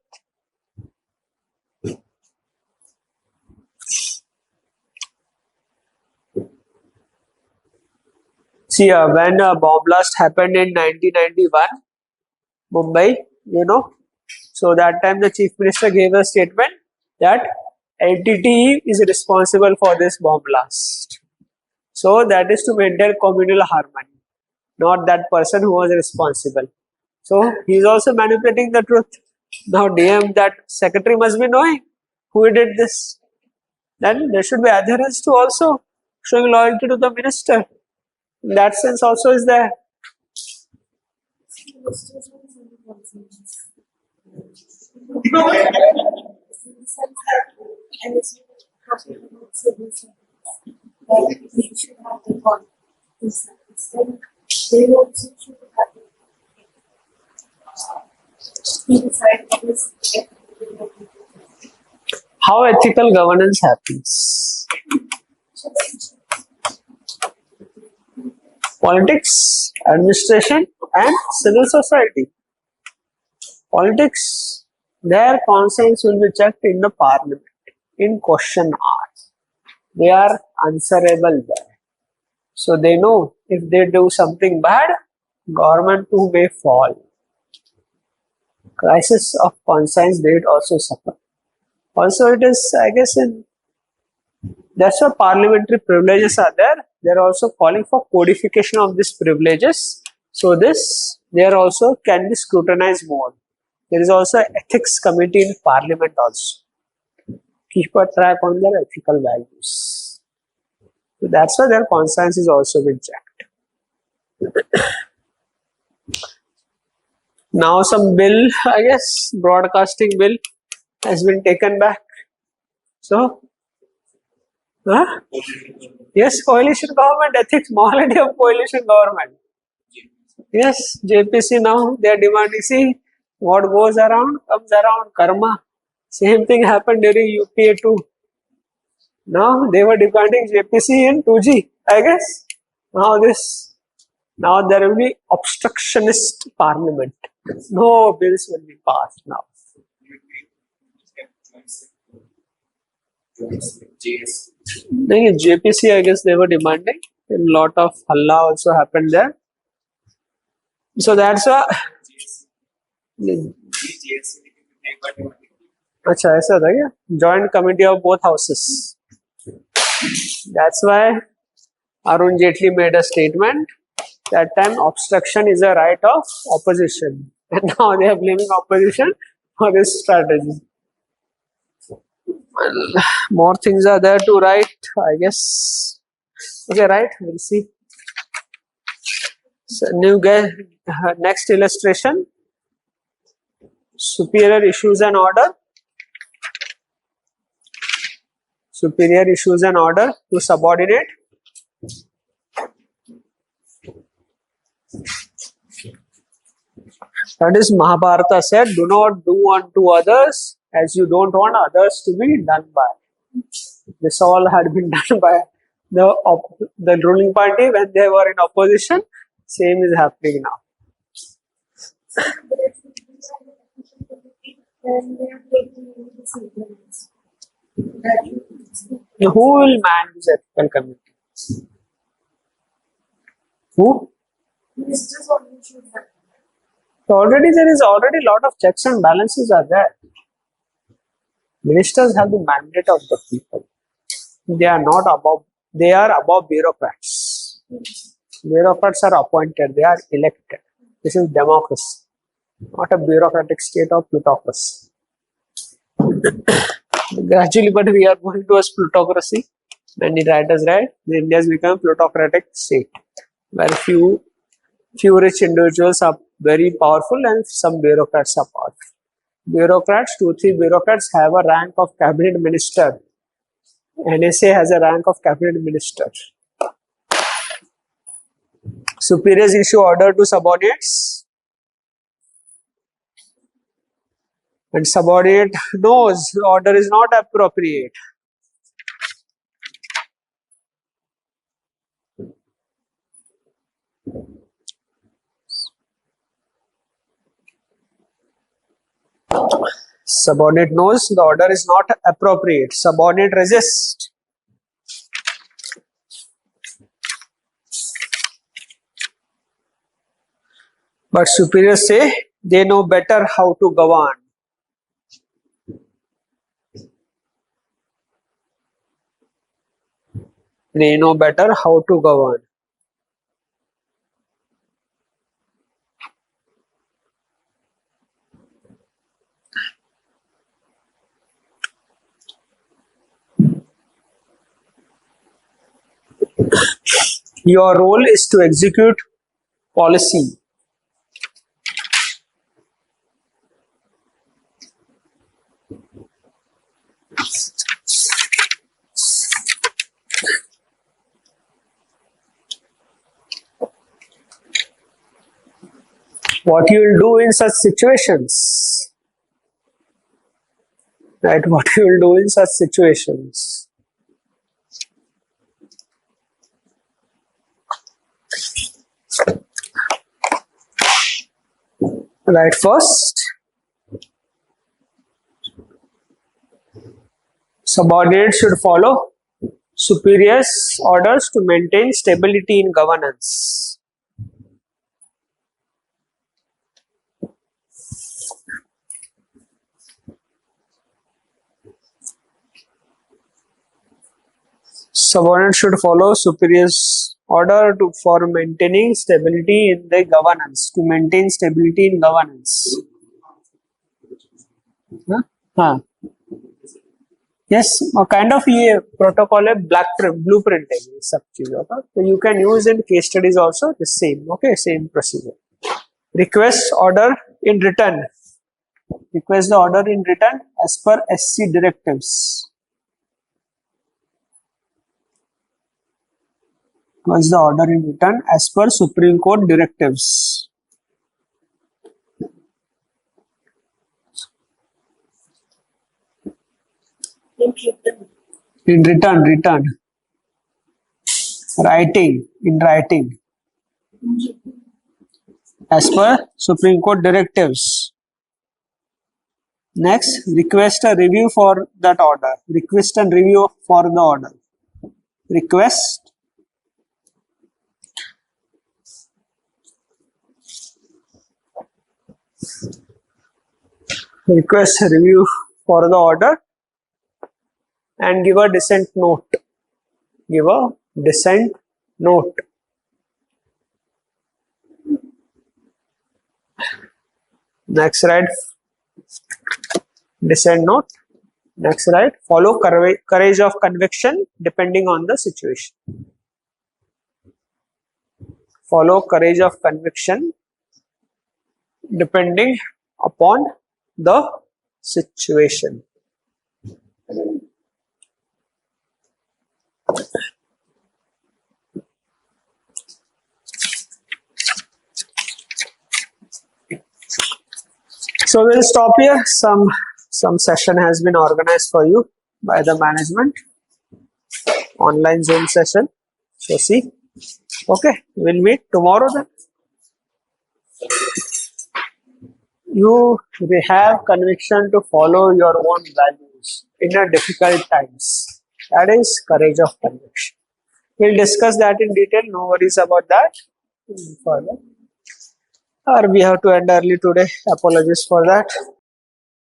See, when a bomb blast happened in 1991, Mumbai, so that time the Chief Minister gave a statement that LTTE is responsible for this bomb blast. So that is to maintain communal harmony, not that person who was responsible. So he is also manipulating the truth. Now DM, that secretary must be knowing who did this. Then there should be adherence to also showing loyalty to the minister. In that sense also is there. How ethical governance happens? Politics, administration, and civil society. Politics, their conscience will be checked in the parliament, in question hours. They are answerable there. So they know if they do something bad, government too may fall. Crisis of conscience, they would also suffer. Also, it is, I guess, that's why parliamentary privileges are there. They are also calling for codification of these privileges. So this, they are also can be scrutinized more. There is also an ethics committee in parliament also. Keep a track on their ethical values. So that's why their conscience is also been checked. Now some bill, I guess, broadcasting bill has been taken back. So, yes, coalition government ethics, morality of coalition government. Yes, JPC now they are demanding. See, what goes around comes around, karma. Same thing happened during UPA too. Now they were demanding JPC in 2G, I guess. Now there will be obstructionist parliament. No bills will be passed now. JPC, I guess they were demanding. A lot of halla also happened there. So that's why. अच्छा ऐसा था क्या? Joint committee of both houses. That's why Arun Jaitley made a statement. That time obstruction is a right of opposition, and now they are blaming opposition for this strategy. Well, more things are there to write, I guess. Okay, right? We'll see. So next illustration. Superior issues an order. Superior issues an order to subordinate. That is Mahabharata said, do not do unto others as you don't want others to be done by. This all had been done by the ruling party when they were in opposition. Same is happening now. Who will manage this ethical committee? Who? Ministers only should have. So already there is already a lot of checks and balances are there. Ministers have the mandate of the people. They are not above. They are above bureaucrats. Bureaucrats are appointed. They are elected. This is democracy, not a bureaucratic state of plutocracy. Gradually, but we are moving towards plutocracy. When the right is right, India has become a plutocratic state, where few rich individuals are very powerful and some bureaucrats are powerful. Bureaucrats, 2-3 bureaucrats have a rank of cabinet minister. NSA has a rank of cabinet minister. Superiors issue order to subordinates, and subordinate knows the order is not appropriate. Subordinate knows the order is not appropriate. Subordinate resists. But superiors say they know better how to govern. They know better how to govern. Your role is to execute policy. What you will do in such situations? Right? What you will do in such situations? Right, first, subordinates should follow superiors' orders to maintain stability in governance. Subordinates should follow superiors' order for maintaining stability in the governance. To maintain stability in governance. हाँ. Yes, a kind of ये protocol है, blueprint है ये सब चीजों का. So you can use in case studies also the same. Okay, same procedure. Request order in written. Request the order in written as per SC directives. Was the order in written as per Supreme Court directives. In written. Writing, in writing. As per Supreme Court directives. Next, request a review for that order. Request and review for the order. Request. Request a review for the order and give a dissent note. Give a dissent note. Next, write dissent note. Next, write follow courage of conviction depending on the situation. Follow courage of conviction depending upon the situation. So we'll stop here. Some session has been organized for you by the management. Online Zoom session. So see. Okay, we'll meet tomorrow then. You have conviction to follow your own values in a difficult times. That is courage of conviction. We'll discuss that in detail. No worries about that. Further. Or we have to end early today. Apologies for that.